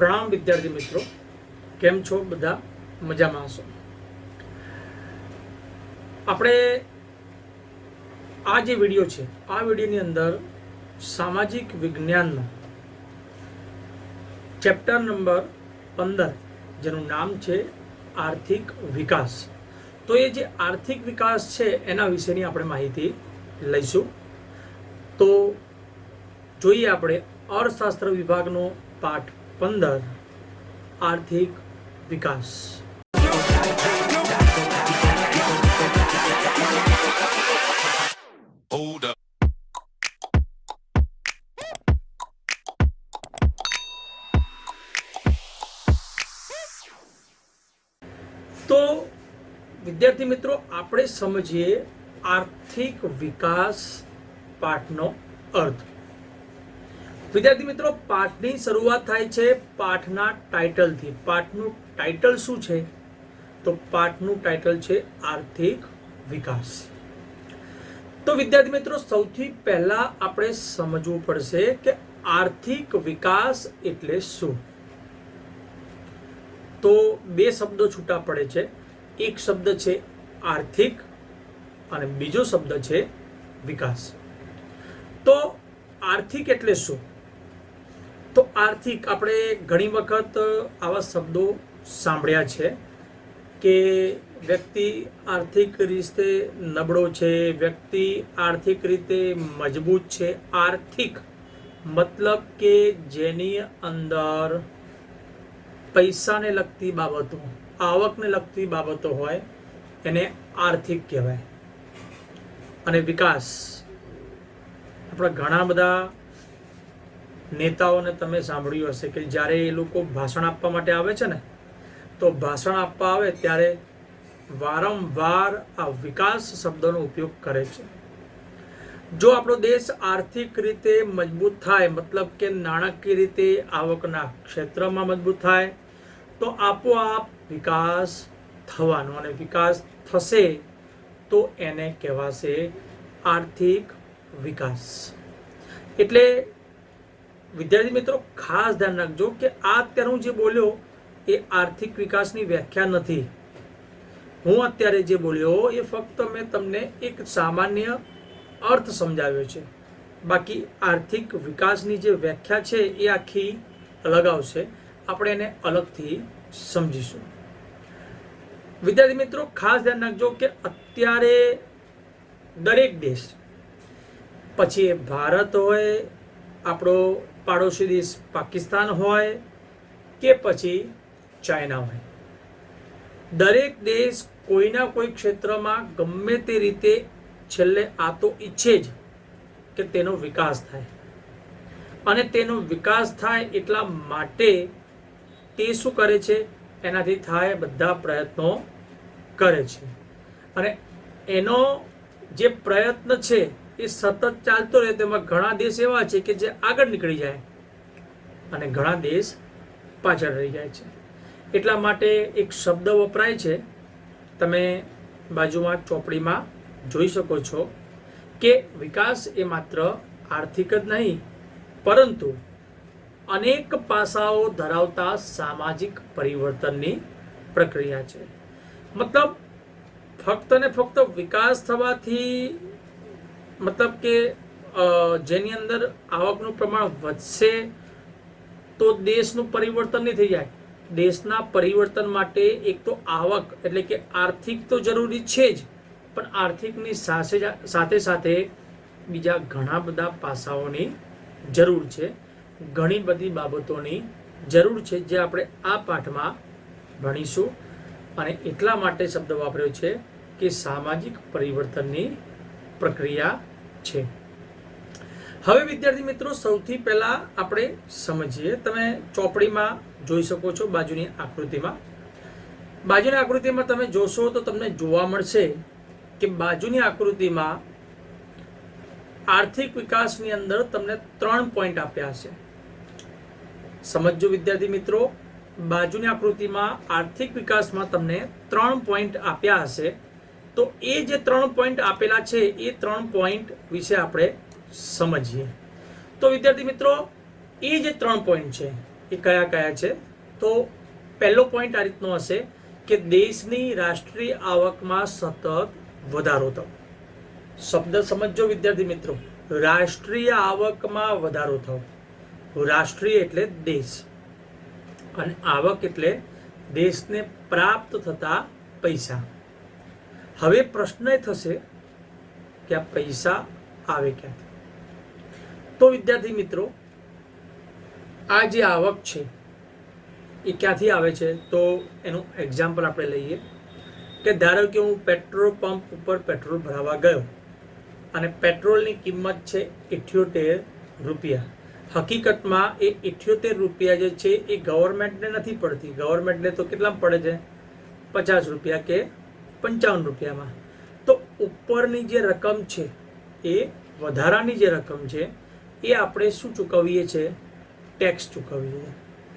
પ્રણામ વિદ્યાર્થી મિત્રો, કેમ છો? બધા મજામાં હશો? આપણે આ જે વિડીયો છે, આ વિડીયોની અંદર સામાજિક વિજ્ઞાનનો ચેપ્ટર નંબર 15 જેનું નામ છે આર્થિક વિકાસ. તો એ જે આર્થિક વિકાસ છે એના વિશેની આપણે માહિતી લઈશું. તો જોઈએ આપણે અર્થશાસ્ત્ર વિભાગનો પાઠ 15 આર્થિક વિકાસ. તો વિદ્યાર્થી મિત્રો, આપણે સમજીએ આર્થિક વિકાસ પાઠનો અર્થ. વિદ્યાર્થી મિત્રો, પાઠની શરૂઆત થાય છે પાઠના ટાઇટલથી. પાઠનું ટાઇટલ શું છે? તો પાઠનું ટાઇટલ છે આર્થિક વિકાસ. તો વિદ્યાર્થી મિત્રો, સૌથી પહેલા આપણે સમજવું પડશે કે આર્થિક વિકાસ એટલે શું. તો બે શબ્દો છૂટા પડે છે. એક શબ્દ છે આર્થિક અને બીજો શબ્દ છે વિકાસ. તો આર્થિક એટલે શું? તો આર્થિક, આપણે ઘણી વખત આવા શબ્દો સાંભળ્યા છે કે વ્યક્તિ આર્થિક રીતે નબળો છે, વ્યક્તિ આર્થિક રીતે મજબૂત છે. આર્થિક મતલબ કે જેની અંદર પૈસાને લગતી બાબતો, આવકને લગતી બાબતો હોય એને આર્થિક કહેવાય. અને વિકાસ, આપણા ઘણા બધા નેતાઓને તમે સાંભળ્યું હશે કે જ્યારે એ લોકો ભાષણ આપવા માટે આવે છે ને, તો ભાષણ આપવા આવે ત્યારે વારંવાર આ વિકાસ શબ્દનો ઉપયોગ કરે છે. જો આપણો દેશ આર્થિક રીતે મજબૂત થાય, મતલબ કે નાણાકીય રીતે આવકના ક્ષેત્રમાં મજબૂત થાય, તો આપોઆપ વિકાસ થવાનો, અને વિકાસ થશે તો એને કહેવાશે આર્થિક વિકાસ. એટલે વિદ્યાર્થી મિત્રો, ખાસ ધ્યાન રાખજો કે આ અત્યારે હું જે બોલ્યો એ આર્થિક વિકાસની વ્યાખ્યા નથી. હું અત્યારે જે બોલ્યો એ ફક્ત મેં તમને એક સામાન્ય અર્થ સમજાવ્યો છે. બાકી આર્થિક વિકાસની જે વ્યાખ્યા છે એ આખી અલગ આવશે. આપણે એને અલગથી સમજીશું. વિદ્યાર્થી મિત્રો, ખાસ ધ્યાન રાખજો કે અત્યારે દરેક દેશ, પછી એ ભારત હોય, આપણો પાડોશી દેશ પાકિસ્તાન હોય કે પછી ચાઇના હોય, દરેક દેશ કોઈના કોઈ ક્ષેત્રમાં ગમે તે રીતે છેલ્લે આ તો ઈચ્છે જ કે તેનો વિકાસ થાય. અને તેનો વિકાસ થાય એટલા માટે તે શું કરે છે? એનાથી થાય બધા પ્રયત્નો કરે છે. અને એનો જે પ્રયત્ન છે એ સતત ચાલતો રહે. તેમાં ઘણા દેશ એવા છે કે જે આગળ નીકળી જાય અને ઘણા દેશ પાછળ રહી જાય છે. એટલા માટે એક શબ્દ વપરાય છે, તમે બાજુમાં ચોપડીમાં જોઈ શકો છો કે વિકાસ એ માત્ર આર્થિક જ નહીં, પરંતુ અનેક પાસાઓ ધરાવતા સામાજિક પરિવર્તનની પ્રક્રિયા છે. મતલબ ફક્ત ને ફક્ત વિકાસ થવાથી, મતલબ કે જેની અંદર આવકનું પ્રમાણ વધશે તો દેશનું પરિવર્તન નહીં થઈ જાય. દેશના પરિવર્તન માટે એક તો આવક એટલે કે આર્થિક તો જરૂરી છે જ, પણ આર્થિકની સાથે સાથે બીજા ઘણા બધા પાસાઓની જરૂર છે, ઘણી બધી બાબતોની જરૂર છે જે આપણે આ પાઠમાં ભણીશું. અને એટલા માટે શબ્દ વાપર્યો છે કે સામાજિક પરિવર્તનની પ્રક્રિયા છે. હવે વિદ્યાર્થી મિત્રો, સૌથી પહેલા આપણે સમજીએ. તમે ચોપડીમાં જોઈ શકો છો બાજુની આકૃતિમાં. બાજુની આકૃતિમાં તમે જોશો તો તમને જોવા મળશે કે બાજુની આકૃતિમાં આર્થિક વિકાસની અંદર તમને 3 પોઈન્ટ આપ્યા હશે. સમજો વિદ્યાર્થી મિત્રો, બાજુની આકૃતિમાં આર્થિક વિકાસમાં તમને 3 પોઈન્ટ આપ્યા હશે. તો એ જે 3 પોઈન્ટ આપેલા છે એ 3 પોઈન્ટ વિશે આપણે સમજીએ. તો વિદ્યાર્થી મિત્રો, એ જે 3 પોઈન્ટ છે એ કયા કયા છે? તો પહેલો પોઈન્ટ આ રીતનો હશે કે દેશની રાષ્ટ્રીય આવકમાં સતત વધારો થવો. શબ્દ સમજો વિદ્યાર્થી મિત્રો. રાષ્ટ્રીય આવકમાં વધારો થવો. રાષ્ટ્રીય એટલે દેશ અને આવક એટલે દેશને પ્રાપ્ત થતા પૈસા. હવે પ્રશ્ન એ થશે કે આ પૈસા આવે ક્યાંથી? તો વિદ્યાર્થી મિત્રો, આ જે આવક છે એ ક્યાંથી આવે છે? તો એનું એક્ઝામ્પલ આપણે લઈએ કે ધારો કે હું પેટ્રોલ પંપ ઉપર પેટ્રોલ ભરાવા ગયો અને પેટ્રોલની કિંમત છે 78 રૂપિયા. હકીકતમાં એ 78 રૂપિયા જે છે એ ગવર્મેન્ટને નથી પડતી. ગવર્મેન્ટને તો કેટલામાં પડે છે? 50 રૂપિયા કે 55 રૂપિયામાં. તો ઉપરની જે રકમ છે એ વધારાની જે રકમ છે એ આપણે શું ચૂકવીએ છીએ? ટેક્સ ચૂકવીએ.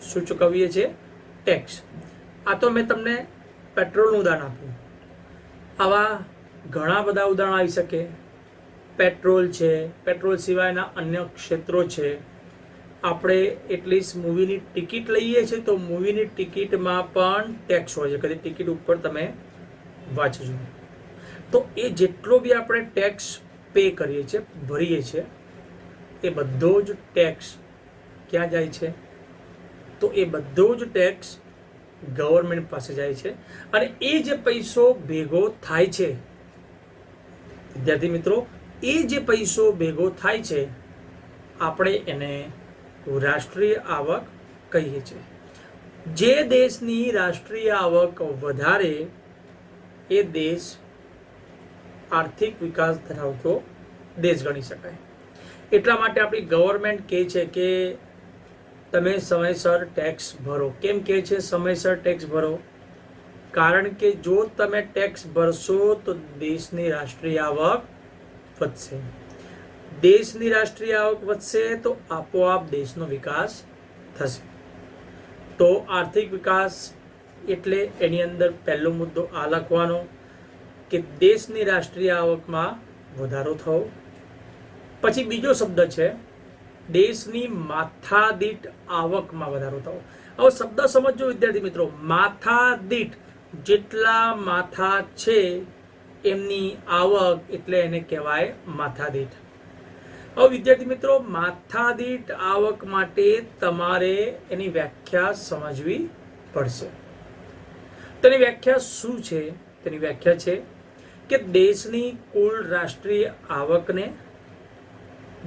શું ચૂકવીએ છીએ? ટેક્સ. આ તો મેં તમને પેટ્રોલનું ઉદાહરણ આપ્યું. આવા ઘણા બધા ઉદાહરણો આવી શકે. પેટ્રોલ છે, પેટ્રોલ સિવાયના અન્ય ક્ષેત્રો છે. આપણે એટલીસ્ટ મૂવીની ટિકિટ લઈએ છીએ તો મૂવીની ટિકિટમાં પણ ટેક્સ હોય છે. કદી ટિકિટ ઉપર તમે વાંચજો તો એ જેટલો બી આપણે ટેક્સ પે કરીએ છીએ, ભરીએ છીએ, એ બધો જ ટેક્સ ક્યાં જાય છે? તો એ બધો જ ટેક્સ ગવર્મેન્ટ પાસે જાય છે. અને એ જે પૈસો ભેગો થાય છે વિદ્યાર્થી મિત્રો, એ જે પૈસો ભેગો થાય છે આપણે એને રાષ્ટ્રીય આવક કહીએ છીએ. જે દેશની રાષ્ટ્રીય આવક વધારે એ દેશ આર્થિક વિકાસ ધરાવતો દેશ ગણી શકાય. એટલા માટે આપણી ગવર્મેન્ટ કહે છે કે તમે સમયસર ટેક્સ ભરો. કેમ કહે છે સમયસર ટેક્સ ભરો? કારણ કે જો તમે ટેક્સ ભરશો તો દેશની રાષ્ટ્રીય આવક વધશે. દેશની રાષ્ટ્રીય આવક વધશે તો આપોઆપ દેશનો વિકાસ થશે. તો આર્થિક વિકાસ એટલે એની અંદર પહેલો મુદ્દો આ લખવાનો કે દેશની રાષ્ટ્રીય આવકમાં વધારો થવો. પછી બીજો શબ્દ છે દેશની માથાદીઠ આવકમાં વધારો થવો. હવે શબ્દ સમજો વિદ્યાર્થી મિત્રો. માથાદીઠ, જેટલા માથા છે એમની આવક, એટલે એને કહેવાય માથાદીઠ. હવે વિદ્યાર્થી મિત્રો, માથાદીઠ આવક માટે તમારે એની વ્યાખ્યા સમજવી પડશે. તેની વ્યાખ્યા શું છે? તેની વ્યાખ્યા છે કે દેશની કુલ રાષ્ટ્રીય આવકને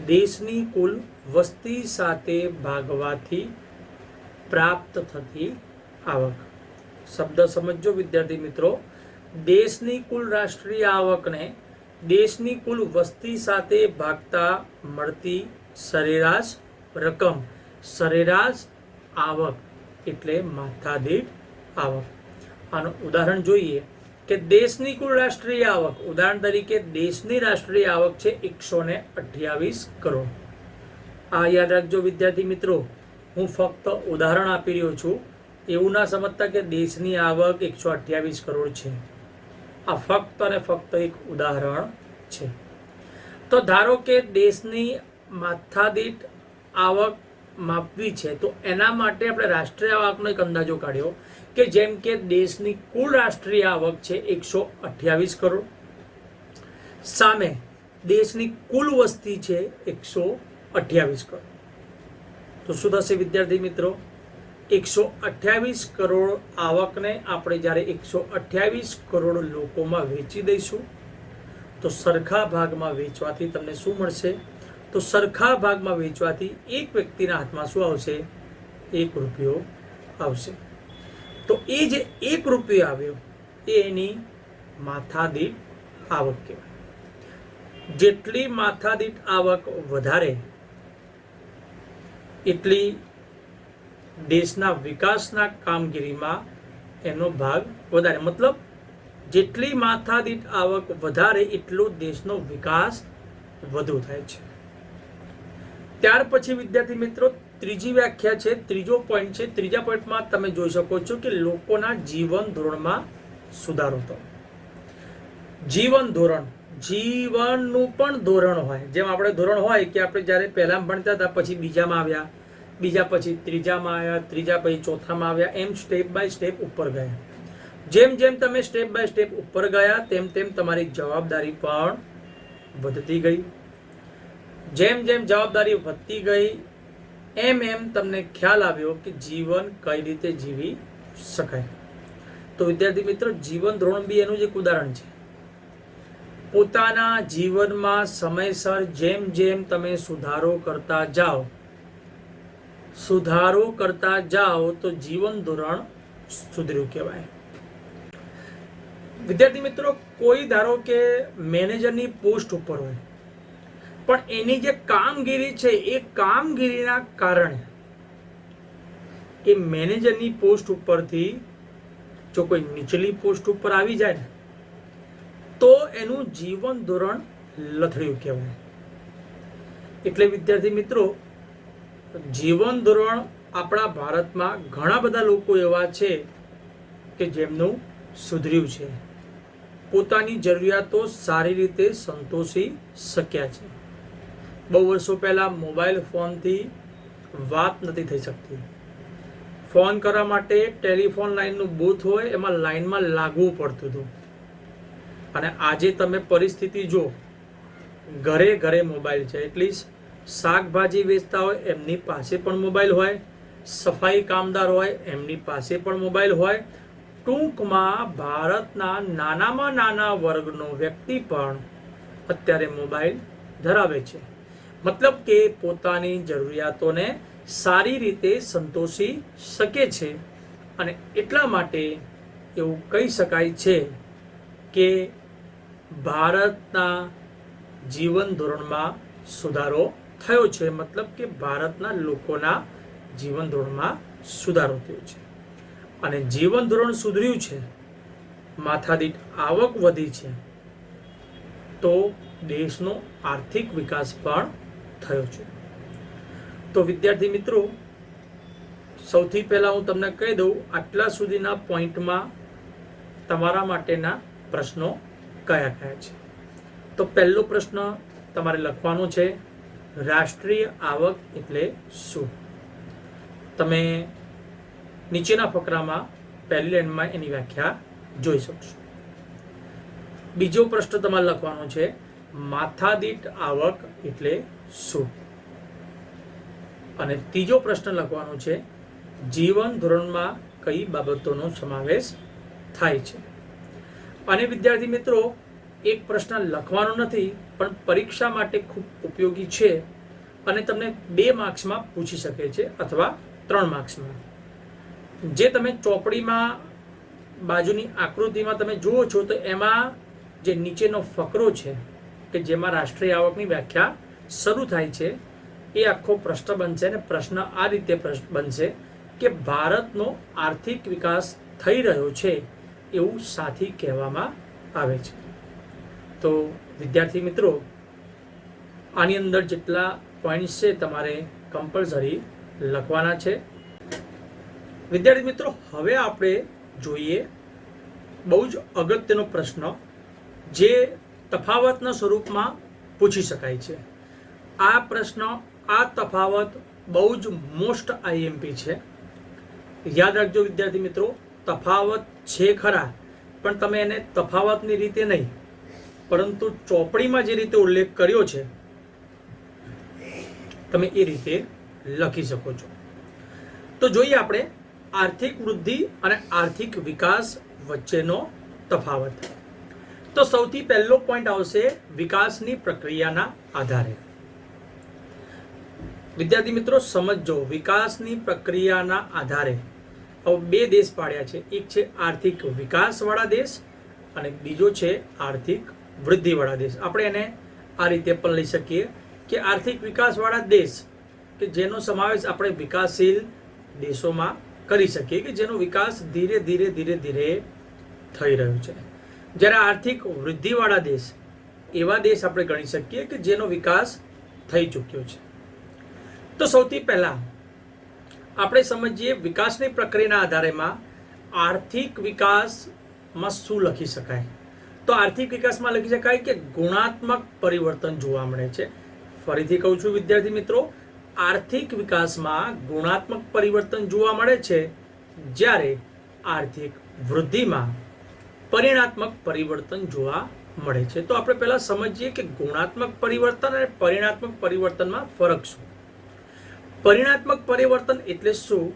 દેશની કુલ વસ્તી સાથે ભાગવાથી પ્રાપ્ત થતી આવક. શબ્દ સમજો વિદ્યાર્થી મિત્રો. દેશની કુલ રાષ્ટ્રીય આવકને દેશની કુલ વસ્તી સાથે ભાગતા મળતી સરેરાશ રકમ, સરેરાશ આવક એટલે માથાદીઠ આવક. આનું ઉદાહરણ જોઈએ કે દેશની કુલ રાષ્ટ્રીય આવક, ઉદાહરણ તરીકે દેશની રાષ્ટ્રીય આવક છે 128 કરોડ. આ યાદ રાખજો વિદ્યાર્થી મિત્રો, હું ફક્ત ઉદાહરણ આપી રહ્યો છું. એવું ના સમજતા કે દેશની આવક 128 કરોડ છે. આ ફક્ત અને ફક્ત એક ઉદાહરણ છે. તો ધારો કે દેશની માથાદીઠ આવક માપવી છે તો એના માટે આપણે રાષ્ટ્રીય આવકનો એક અંદાજો કાઢ્યો કે જેમ કે દેશની કુલ રાષ્ટ્રીય આવક છે 128 કરોડ, સામે દેશની કુલ વસ્તી છે 128 કરોડ. તો શું થશે વિદ્યાર્થી મિત્રો? 128 કરોડ આવકને આપણે જ્યારે 128 કરોડ લોકોમાં વેચી દઈશું તો સરખા ભાગમાં વેચવાથી તમને શું મળશે? તો સરખા ભાગમાં વેચવાથી એક વ્યક્તિના હાથમાં શું આવશે? 1 રૂપિયો આવશે. તો એ જે 1 રૂપિયો આવ્યો એ એની માથાદીઠ આવક કહેવાય. જેટલી માથાદીઠ આવક વધારે એટલી દેશના વિકાસના કામગીરીમાં એનો ભાગ વધારે. મતલબ જેટલી માથાદીઠ આવક વધારે એટલો દેશનો વિકાસ વધુ થાય છે. ત્યાર પછી વિદ્યાર્થી મિત્રો ત્રીજી વ્યાખ્યા છે, ત્રીજો પોઈન્ટ છે. ત્રીજા પોઈન્ટમાં તમે જોઈ શકો છો કે લોકોના જીવન ધોરણમાં સુધારો થવો. જીવન ધોરણ, જીવનનું પણ ધોરણ હોય. જેમ આપણે ધોરણ હોય કે આપણે જ્યારે પહેલામાં ભણતા હતા પછી બીજામાં આવ્યા, બીજા પછી ત્રીજામાં આવ્યા, ત્રીજા પછી ચોથામાં આવ્યા, એમ સ્ટેપ બાય સ્ટેપ ઉપર ગયા. જેમ જેમ તમે સ્ટેપ બાય સ્ટેપ ઉપર ગયા તેમ તેમ તમારી જવાબદારી પણ વધતી ગઈ. જેમ જેમ જવાબદારી વધતી ગઈ એમ એમ તમને ખ્યાલ આવ્યો કે જીવન કઈ રીતે જીવી શકાય. તો વિદ્યાર્થી મિત્રો, જીવન ધોરણ બી એનું જ એક ઉદાહરણ છે. પોતાના જીવનમાં સમયસર જેમ જેમ તમે સુધારો કરતા જાઓ તો જીવન ધોરણ સુધર્યું કહેવાય. વિદ્યાર્થી મિત્રો, કોઈ ધારો કે મેનેજરની પોસ્ટ ઉપર હોય, પણ એની જે કામગીરી છે એ કામગીરીના કારણે એ મેનેજરની પોસ્ટ ઉપરથી જો કોઈ નીચલી પોસ્ટ ઉપર આવી જાય ને તો એનું જીવન ધોરણ લથડ્યું કહેવાય. એટલે વિદ્યાર્થી મિત્રો, જીવન ધોરણ આપણા ભારતમાં ઘણા બધા લોકો એવા છે કે જેમનું સુધર્યું છે, પોતાની જરૂરિયાતો સારી રીતે સંતોષી શક્યા છે. બહુ વર્ષો પહેલા મોબાઈલ ફોનથી વાત નથી થઈ શકતી. ફોન કરવા માટે ટેલિફોન લાઈનનું બૂથ હોય, એમાં લાઈનમાં લાગવું પડતું હતું. અને આજે તમે પરિસ્થિતિ જો, ઘરે ઘરે મોબાઈલ છે. એટલીસ્ટ શાકભાજી વેચતા હોય એમની પાસે પણ મોબાઈલ હોય, સફાઈ કામદાર હોય એમની પાસે પણ મોબાઈલ હોય. ટૂંકમાં ભારતના નાનામાં નાના વર્ગનો વ્યક્તિ પણ અત્યારે મોબાઈલ ધરાવે છે. મતલબ કે પોતાની જરૂરિયાતોને સારી રીતે સંતોષી શકે છે. અને એટલા માટે એવું કહી શકાય છે કે ભારતના જીવન ધોરણમાં સુધારો થયો છે. મતલબ કે ભારતના લોકોના જીવન ધોરણમાં સુધારો થયો છે. અને જીવન ધોરણ સુધર્યું છે, માથાદીઠ આવક વધી છે, તો દેશનો આર્થિક વિકાસ પણ થયો છે. તો વિદ્યાર્થી મિત્રો, સૌથી પહેલા હું તમને કહી દઉં, આટલા સુધીના પોઈન્ટમાં તમારા માટેના પ્રશ્નો કયા કયા છે. તો પહેલો પ્રશ્ન તમારે લખવાનો છે, રાષ્ટ્રીય આવક એટલે શું? તમે નીચેના ફકરામાં પહેલી લાઈનમાં એની વ્યાખ્યા જોઈ શકશો. બીજો પ્રશ્ન તમારે લખવાનો છે, માથાદીઠ આવક એટલે શું? અને ત્રીજો પ્રશ્ન લખવાનો છે, જીવન ધોરણમાં કઈ બાબતોનો સમાવેશ થાય છે? અને વિદ્યાર્થી મિત્રો, એક પ્રશ્ન લખવાનો નથી, પણ પરીક્ષા માટે ખૂબ ઉપયોગી છે અને તમને 2 માર્ક્સમાં પૂછી શકે છે અથવા 3 માર્ક્સમાં. જે તમે ચોપડીમાં બાજુની આકૃતિમાં તમે જુઓ છો તો એમાં જે નીચેનો ફકરો છે કે જેમાં રાષ્ટ્રીય આવકની વ્યાખ્યા શરૂ થાય છે, એ આખો પ્રશ્ન બનશે. અને પ્રશ્ન આ રીતે બનશે કે ભારતનો આર્થિક વિકાસ થઈ રહ્યો છે એવું સાથી કહેવામાં આવે છે. તો વિદ્યાર્થી મિત્રો, આની અંદર જેટલા પોઈન્ટ્સ છે તમારે કમ્પલસરી લખવાના છે. વિદ્યાર્થી મિત્રો, હવે આપણે જોઈએ બહુ જ અગત્યનો પ્રશ્ન જે તફાવતના સ્વરૂપમાં પૂછી શકાય છે. આ પ્રશ્ન, આ તફાવત બહુ જ મોસ્ટ આઈએમપી છે. યાદ રાખજો વિદ્યાર્થી મિત્રો, તફાવત છે ખરા, પણ તમે એને તફાવતની રીતે નહીં, પરંતુ ચોપડીમાં જે રીતે ઉલ્લેખ કર્યો છે તમે એ રીતે લખી શકો છો. તો જોઈએ આપણે આર્થિક વૃદ્ધિ અને આર્થિક વિકાસ વચ્ચેનો તફાવત. તો સૌથી પહેલો પોઈન્ટ આવશે વિકાસની પ્રક્રિયાના આધારે. વિદ્યાર્થી મિત્રો સમજો, વિકાસની પ્રક્રિયાના આધારે હવે 2 દેશ પાડ્યા છે. એક છે આર્થિક વિકાસવાળા દેશ અને બીજો છે આર્થિક વૃદ્ધિવાળા દેશ. આપણે એને આ રીતે પણ લઈ શકીએ કે આર્થિક વિકાસવાળા દેશ કે જેનો સમાવેશ આપણે વિકાસશીલ દેશોમાં કરી શકીએ, કે જેનો વિકાસ ધીરે ધીરે ધીરે ધીરે થઈ રહ્યો છે. જ્યારે આર્થિક વૃદ્ધિવાળા દેશ એવા દેશ આપણે ગણી શકીએ કે જેનો વિકાસ થઈ ચૂક્યો છે. તો સૌથી પહેલા આપણે સમજીએ વિકાસની પ્રક્રિયાના આધારેમાં આર્થિક વિકાસમાં શું લખી શકાય. તો આર્થિક વિકાસમાં લખી શકાય કે ગુણાત્મક પરિવર્તન જોવા મળે છે. ફરીથી કહું છું વિદ્યાર્થી મિત્રો, આર્થિક વિકાસમાં ગુણાત્મક પરિવર્તન જોવા મળે છે, જ્યારે આર્થિક વૃદ્ધિમાં પરિણાત્મક પરિવર્તન જોવા મળે છે. તો આપણે પહેલા સમજીએ કે ગુણાત્મક પરિવર્તન અને પરિણાત્મક પરિવર્તનમાં ફરક શું. પરિણાત્મક પરિવર્તન એટલે શું?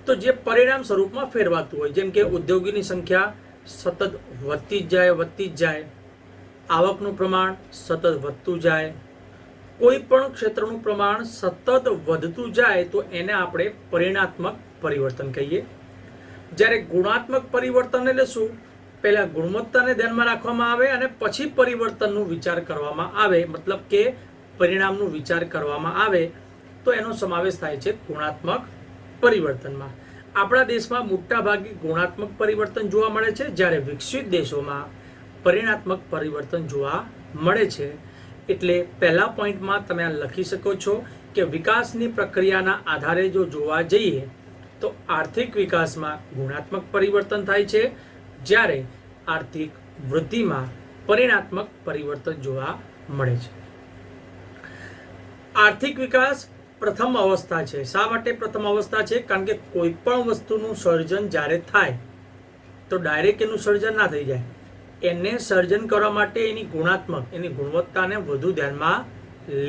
તો જે પરિણામ સ્વરૂપમાં ફેરવાતું હોય, જેમ કે ઉદ્યોગોની સંખ્યા સતત વધતી જ જાય, આવકનું પ્રમાણ સતત વધતું જાય, કોઈ પણ ક્ષેત્રનું પ્રમાણ સતત વધતું જાય તો એને આપણે પરિણાત્મક પરિવર્તન કહીએ. જ્યારે ગુણાત્મક પરિવર્તન એટલે શું? પહેલા ગુણવત્તાને ધ્યાનમાં રાખવામાં આવે અને પછી પરિવર્તનનો વિચાર કરવામાં આવે, મતલબ કે પરિણામનો વિચાર કરવામાં આવે, તો એનો સમાવેશ થાય છે ગુણાત્મક પરિવર્તનમાં. આપણા દેશમાં મોટા ભાગે ગુણાત્મક પરિવર્તન જોવા મળે છે, જ્યારે વિકસિત દેશોમાં પરિણાત્મક પરિવર્તન જોવા મળે છે. એટલે પહેલા પોઈન્ટમાં તમે આ લખી શકો છો કે વિકાસની પ્રક્રિયાના આધારે જો જોવા જઈએ તો આર્થિક વિકાસમાં ગુણાત્મક પરિવર્તન થાય છે, જ્યારે આર્થિક વૃદ્ધિમાં પરિણાત્મક પરિવર્તન જોવા મળે છે. આર્થિક વિકાસ પ્રથમ અવસ્થા છે. શા માટે પ્રથમ અવસ્થા છે? કારણ કે કોઈ પણ વસ્તુનું સર્જન જ્યારે થાય તો ડાયરેક્ટ એનું સર્જન ના થઈ જાય. એને સર્જન કરવા માટે એની ગુણાત્મક, એની ગુણવત્તાને વધુ ધ્યાનમાં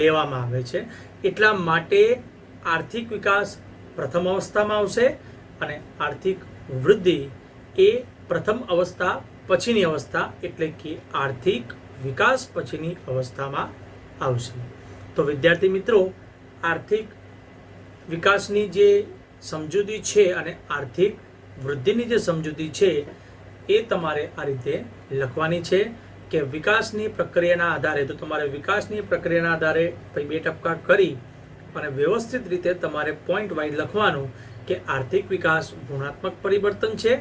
લેવામાં આવે છે. એટલા માટે આર્થિક વિકાસ પ્રથમ અવસ્થામાં આવશે અને આર્થિક વૃદ્ધિ એ પ્રથમ અવસ્થા પછીની અવસ્થા એટલે કે આર્થિક વિકાસ પછીની અવસ્થામાં આવશે. તો વિદ્યાર્થી મિત્રો, આર્થિક વિકાસની જે સમજૂતી છે અને આર્થિક વૃદ્ધિની જે સમજૂતી છે એ તમારે આ રીતે લખવાની છે કે વિકાસની પ્રક્રિયાના આધારે. તો તમારે વિકાસની પ્રક્રિયાના આધારે 2 ટપકા કરી અને વ્યવસ્થિત રીતે તમારે પોઈન્ટ વાઇઝ લખવાનું કે આર્થિક વિકાસ ગુણાત્મક પરિવર્તન છે,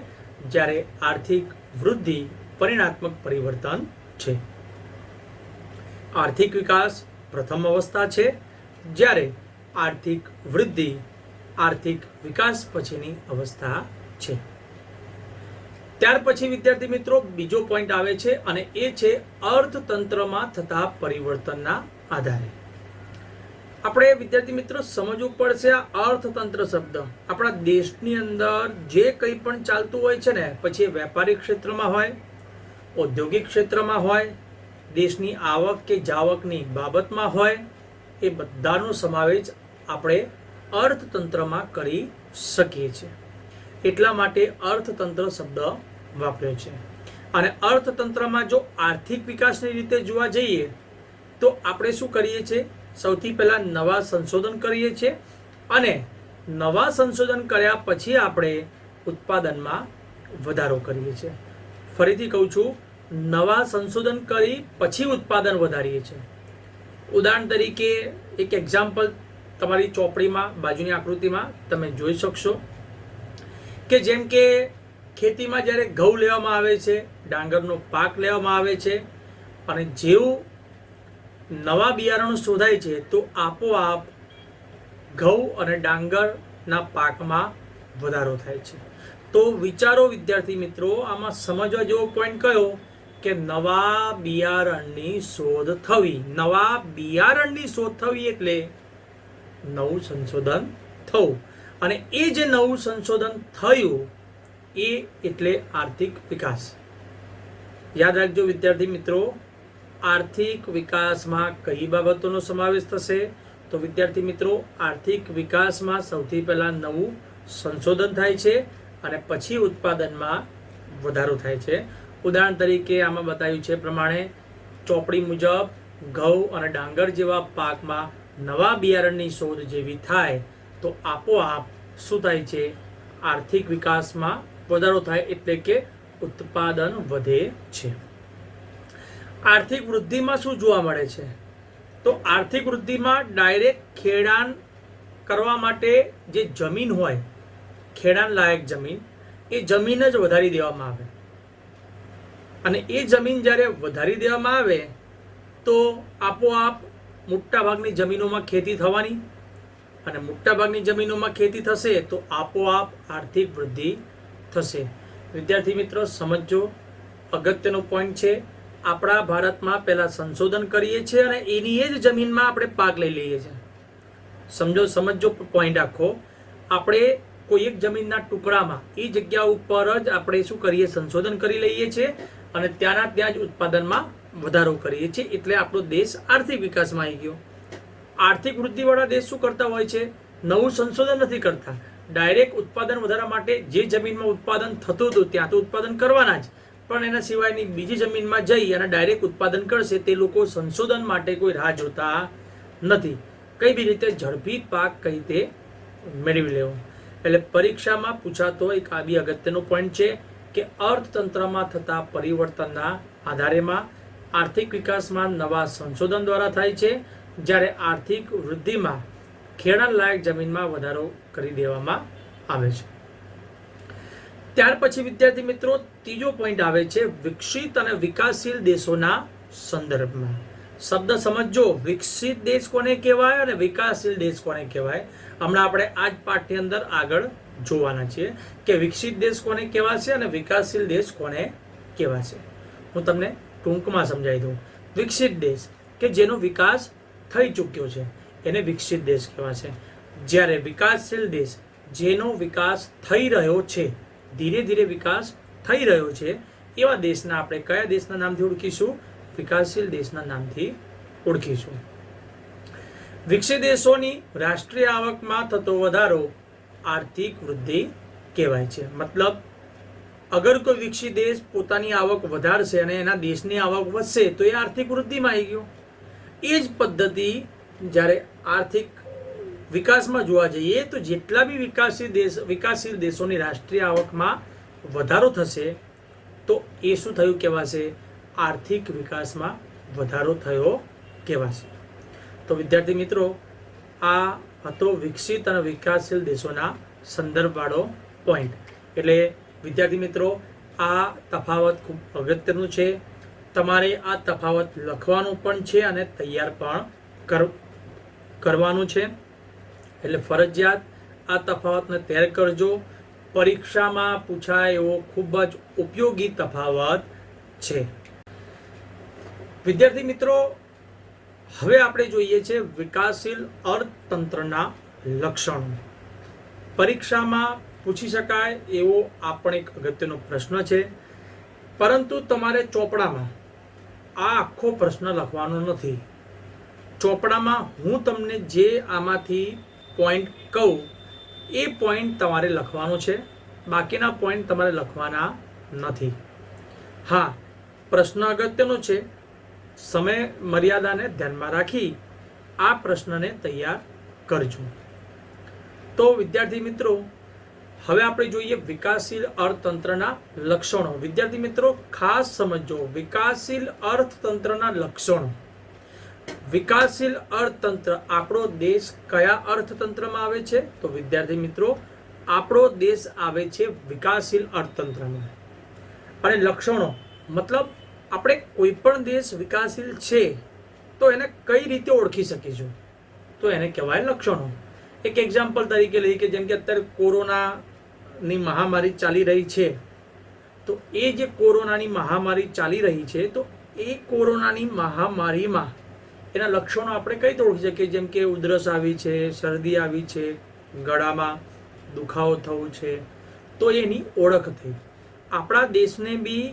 જ્યારે આર્થિક વૃદ્ધિ પરિણાત્મક પરિવર્તન છે. આર્થિક વિકાસ પ્રથમ અવસ્થા છે, જ્યારે આર્થિક વૃદ્ધિ આર્થિક વિકાસ પછીની અવસ્થા છે. ત્યાર પછી વિદ્યાર્થી મિત્રો બીજો પોઈન્ટ આવે છે અને એ છે અર્થતંત્રમાં થતા પરિવર્તનના આધારે. આપણે વિદ્યાર્થી મિત્રો સમજવું પડશે આ અર્થતંત્ર શબ્દ. આપણા દેશની અંદર જે કંઈ પણ ચાલતું હોય છે ને, પછી એ વેપારી ક્ષેત્રમાં હોય, ઔદ્યોગિક ક્ષેત્રમાં હોય, દેશની આવક કે જાવકની બાબતમાં હોય, એ બધાનો સમાવેશ આપણે અર્થતંત્રમાં કરી શકીએ છીએ. એટલા માટે અર્થતંત્ર શબ્દ વાપર્યો છે. અને અર્થતંત્રમાં જો આર્થિક વિકાસની રીતે જોવા જઈએ તો આપણે શું કરીએ છીએ? સૌથી પહેલા નવા સંશોધન કરીએ છીએ અને નવા સંશોધન કર્યા પછી આપણે ઉત્પાદનમાં વધારો કરીએ છીએ. ફરીથી કહું છું, નવા સંશોધન કરી પછી ઉત્પાદન વધારીએ છીએ. ઉદાહરણ તરીકે એક એક્ઝામ્પલ તમારી ચોપડીમાં બાજુની આકૃતિમાં તમે જોઈ શકશો કે જેમ કે ખેતીમાં જ્યારે ઘઉં લેવામાં આવે છે, ડાંગરનો પાક લેવામાં આવે છે અને જેવું નવા બિયારણો શોધાય છે તો આપોઆપ ઘઉં અને ડાંગરના પાકમાં વધારો થાય છે. તો વિચારો વિદ્યાર્થી મિત્રો, આમાં સમજવા જેવો પોઈન્ટ કયો કે નવા બિયારણની શોધ થવી. નવા બિયારણની શોધ થવી એટલે નવું સંશોધન થવું, અને એ જે નવું સંશોધન થયું એ એટલે આર્થિક વિકાસ. યાદ રાખજો વિદ્યાર્થી મિત્રો, આર્થિક વિકાસમાં કઈ બાબતોનો સમાવેશ થશે? તો વિદ્યાર્થી મિત્રો, આર્થિક વિકાસમાં સૌથી પહેલા નવું સંશોધન થાય છે અને પછી ઉત્પાદનમાં વધારો થાય છે. ઉદાહરણ તરીકે આમાં બતાવ્યું છે પ્રમાણે ચોપડી મુજબ ઘઉં અને ડાંગર જેવા પાકમાં નવા બિયારણની શોધ જેવી થાય તો આપોઆપ શું થાય છે? આર્થિક વિકાસમાં વધારો થાય, એટલે કે ઉત્પાદન વધે છે. આર્થિક વૃદ્ધિમાં શું જોવા મળે છે? તો આર્થિક વૃદ્ધિમાં ડાયરેક્ટ ખેડાણ કરવા માટે જે જમીન હોય, ખેડાણ લાયક જમીન, એ જમીન જ વધારી દેવામાં આવે. અને એ જમીન જ્યારે વધારી દેવામાં આવે તો આપોઆપ મોટાભાગની જમીનોમાં ખેતી થવાની, અને મોટાભાગની જમીનોમાં ખેતી થશે તો આપોઆપ આર્થિક વૃદ્ધિ થશે. વિદ્યાર્થી મિત્રો સમજો, અગત્યનો પોઈન્ટ છે. આપણા ભારતમાં પહેલા સંશોધન કરીએ છીએ અને એની જ જમીનમાં આપણે પાક લઈ લઈએ છીએ. સમજો પોઈન્ટ આખો. આપણે કોઈ એક જમીનના ટુકડામાં એ જગ્યા ઉપર જ આપણે શું કરીએ, સંશોધન કરી લઈએ છીએ અને ત્યાંના ત્યાં જ ઉત્પાદનમાં વધારો કરીએ છીએ, એટલે આપણો દેશ આર્થિક વિકાસમાં આવી ગયો. આર્થિક વૃદ્ધિવાળા દેશ શું કરતા હોય છે, નવું સંશોધન નથી કરતા, ડાયરેક્ટ ઉત્પાદન વધારવા માટે જે જમીનમાં ઉત્પાદન થતું હતું ત્યાં તો ઉત્પાદન કરવાના જ, પણ એના સિવાયની બીજી જમીનમાં જઈ અને ડાયરેક્ટ ઉત્પાદન કરશે તે લોકો સંશોધન માટે કોઈ રાહ જોતા નથી. કઈ બી રીતે ઝડપી પાક કઈ રીતે મેળવી લેવો. એટલે પરીક્ષામાં પૂછાતો એક આ બી અગત્યનો પોઈન્ટ છે કે અર્થતંત્રમાં થતા પરિવર્તનના આધારેમાં આર્થિક વિકાસમાં નવા સંશોધન દ્વારા થાય છે, જ્યારે આર્થિક વૃદ્ધિમાં ખેડાણ જમીનમાં વધારો કરી દેવામાં આવે છે. ત્યાર પછી વિદ્યાર્થી મિત્રો ત્રીજો પોઈન્ટ આવે છે વિકસિત અને વિકાસશીલ દેશોના સંદર્ભમાં. શબ્દ સમજો, વિકસિત દેશ કોને કહેવાય અને વિકાસશીલ દેશ કોને કહેવાય. હમણાં આપણે આ જ પાઠની અંદર આગળ જોવાના છીએ કે વિકસિત દેશ કોને કહેવાશે અને વિકાસશીલ દેશ કોને કહેવાશે. હું તમને ટૂંકમાં સમજાવી દઉં. વિકસિત દેશ કે જેનો વિકાસ થઈ ચૂક્યો છે એને વિકસિત દેશ કહેવાશે, જ્યારે વિકાસશીલ દેશ જેનો વિકાસ થઈ રહ્યો છે, ધીરે ધીરે વિકાસ થઈ રહ્યો છે, એવા દેશના આપણે કયા દેશના નામથી ઓળખીશું, વિકાસશીલ દેશના નામથી ઓળખીશું. વિકસિત દેશોની રાષ્ટ્રીય આવકમાં થતો વધારો આર્થિક વૃદ્ધિ કહેવાય છે. મતલબ અગર કોઈ વિકસિત દેશ પોતાની આવક વધારશે અને એના દેશની આવક વધશે તો એ આર્થિક વૃદ્ધિમાં આવી ગયો. એ જ પદ્ધતિ જ્યારે આર્થિક વિકાસમાં જોવા જઈએ તો જેટલા બી વિકાસશીલ દેશોની રાષ્ટ્રીય આવકમાં વધારો થશે તો એ શું થયું કહેવાશે, આર્થિક વિકાસમાં વધારો થયો કહેવાશે. તો વિદ્યાર્થી મિત્રો આ હતો વિકસિત અને વિકાસશીલ દેશોના સંદર્ભવાળો પોઈન્ટ. એટલે વિદ્યાર્થી મિત્રો આ તફાવત ખૂબ અગત્યનું છે. તમારે આ તફાવત લખવાનું પણ છે અને તૈયાર પણ કરવાનું છે. એટલે ફરજિયાત આ તફાવતને તૈયાર કરજો. પરીક્ષામાં પૂછાય એવો ખૂબ જ ઉપયોગી તફાવત છે. વિદ્યાર્થી મિત્રો હવે આપણે જોઈએ છે વિકાસશીલ અર્થતંત્રના લક્ષણો. પરીક્ષામાં પૂછી શકાય એવો આ પણ એક અગત્યનો પ્રશ્ન છે, પરંતુ તમારે ચોપડામાં આ આખો પ્રશ્ન લખવાનો નથી. ચોપડામાં હું તમને જે આમાંથી પોઈન્ટ કહું એ પોઈન્ટ તમારે લખવાનો છે, બાકીના પોઈન્ટ તમારે લખવાના નથી. હા, પ્રશ્ન અગત્યનો છે, સમય મર્યાદાને ધ્યાનમાં રાખી આ પ્રશ્નને તૈયાર કરજો. તો વિદ્યાર્થી મિત્રો હવે આપણે જોઈએ વિકાસશીલ અર્થતંત્રના લક્ષણો. વિદ્યાર્થી મિત્રો ખાસ સમજો, વિકાસશીલ અર્થતંત્રના લક્ષણો. વિકાસશીલ અર્થતંત્ર, આપણો દેશ કયા અર્થતંત્રમાં આવે છે? તો વિદ્યાર્થી મિત્રો આપણો દેશ આવે છે વિકાસશીલ અર્થતંત્રમાં. અને લક્ષણો મતલબ આપણે કોઈ પણ દેશ વિકાસશીલ છે તો એને કઈ રીતે ઓળખી શકીશું, તો એને કહેવાય લક્ષણો. એક એક્ઝામ્પલ તરીકે લઈએ કે જેમ કે અત્યારે કોરોનાની મહામારી ચાલી રહી છે, તો એ જે કોરોનાની મહામારી ચાલી રહી છે તો એ કોરોનાની મહામારીમાં એના લક્ષણો આપણે કઈ રીતે ઓળખી શકીએ? જેમ કે ઉધરસ આવી છે, શરદી આવી છે, ગળામાં દુખાવો થવું છે, તો એની ઓળખ થઈ. આપણા દેશને બી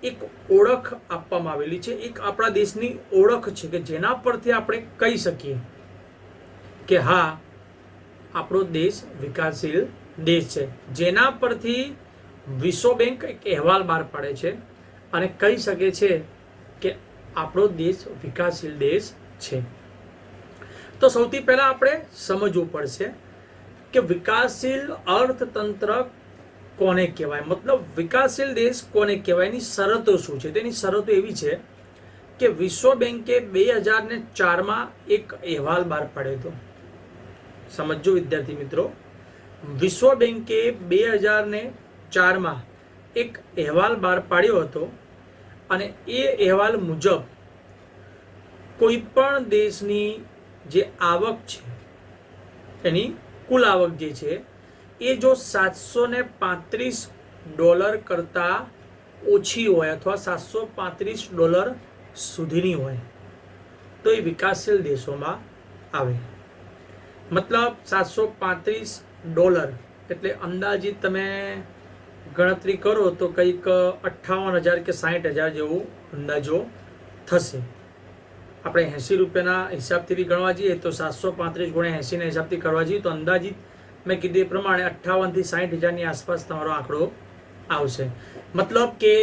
એક ઓળખ આપવામાં આવેલી છે, એક આપણા દેશની ઓળખ છે કે જેના પરથી આપણે કહી શકીએ કે હા આપણો દેશ વિકાસશીલ દેશ છે. જેના પરથી વિશ્વ બેંક એક અહેવાલ બહાર પાડે છે અને કહી શકે છે કે આપણો દેશ વિકાસશીલ દેશ છે. તો સૌથી પહેલા આપણે સમજવું પડશે કે વિકાસશીલ અર્થતંત્ર કોને કહેવાય, મતલબ વિકાસશીલ દેશ કોને કહેવાય, એની શરતો શું છે? તેની શરતો એવી છે કે વિશ્વ બેંકે 2004માં એક અહેવાલ બહાર પાડ્યો હતો. સમજો વિદ્યાર્થી મિત્રો, વિશ્વ બેંકે 2004માં એક અહેવાલ બહાર પાડ્યો હતો અને એ અહેવાલ મુજબ કોઈ પણ દેશની જે આવક છે એની કુલ આવક જે છે એ જો $735 કરતાં ઓછી હોય અથવા $735 સુધીની હોય તો એ વિકાસશીલ દેશોમાં આવે. મતલબ $735 એટલે અંદાજિત તમે ગણતરી કરો તો કંઈક 58,000 કે 60,000 જેવું અંદાજો થશે. આપણે 80 રૂપિયાના હિસાબથી ગણવા જઈએ તો 735 ગુણ્યા 80ના હિસાબથી કરવા જઈએ તો અંદાજિત મેં કીધું એ પ્રમાણે 58,000 થી 60,000ની આસપાસ તમારો આંકડો આવશે. મતલબ કે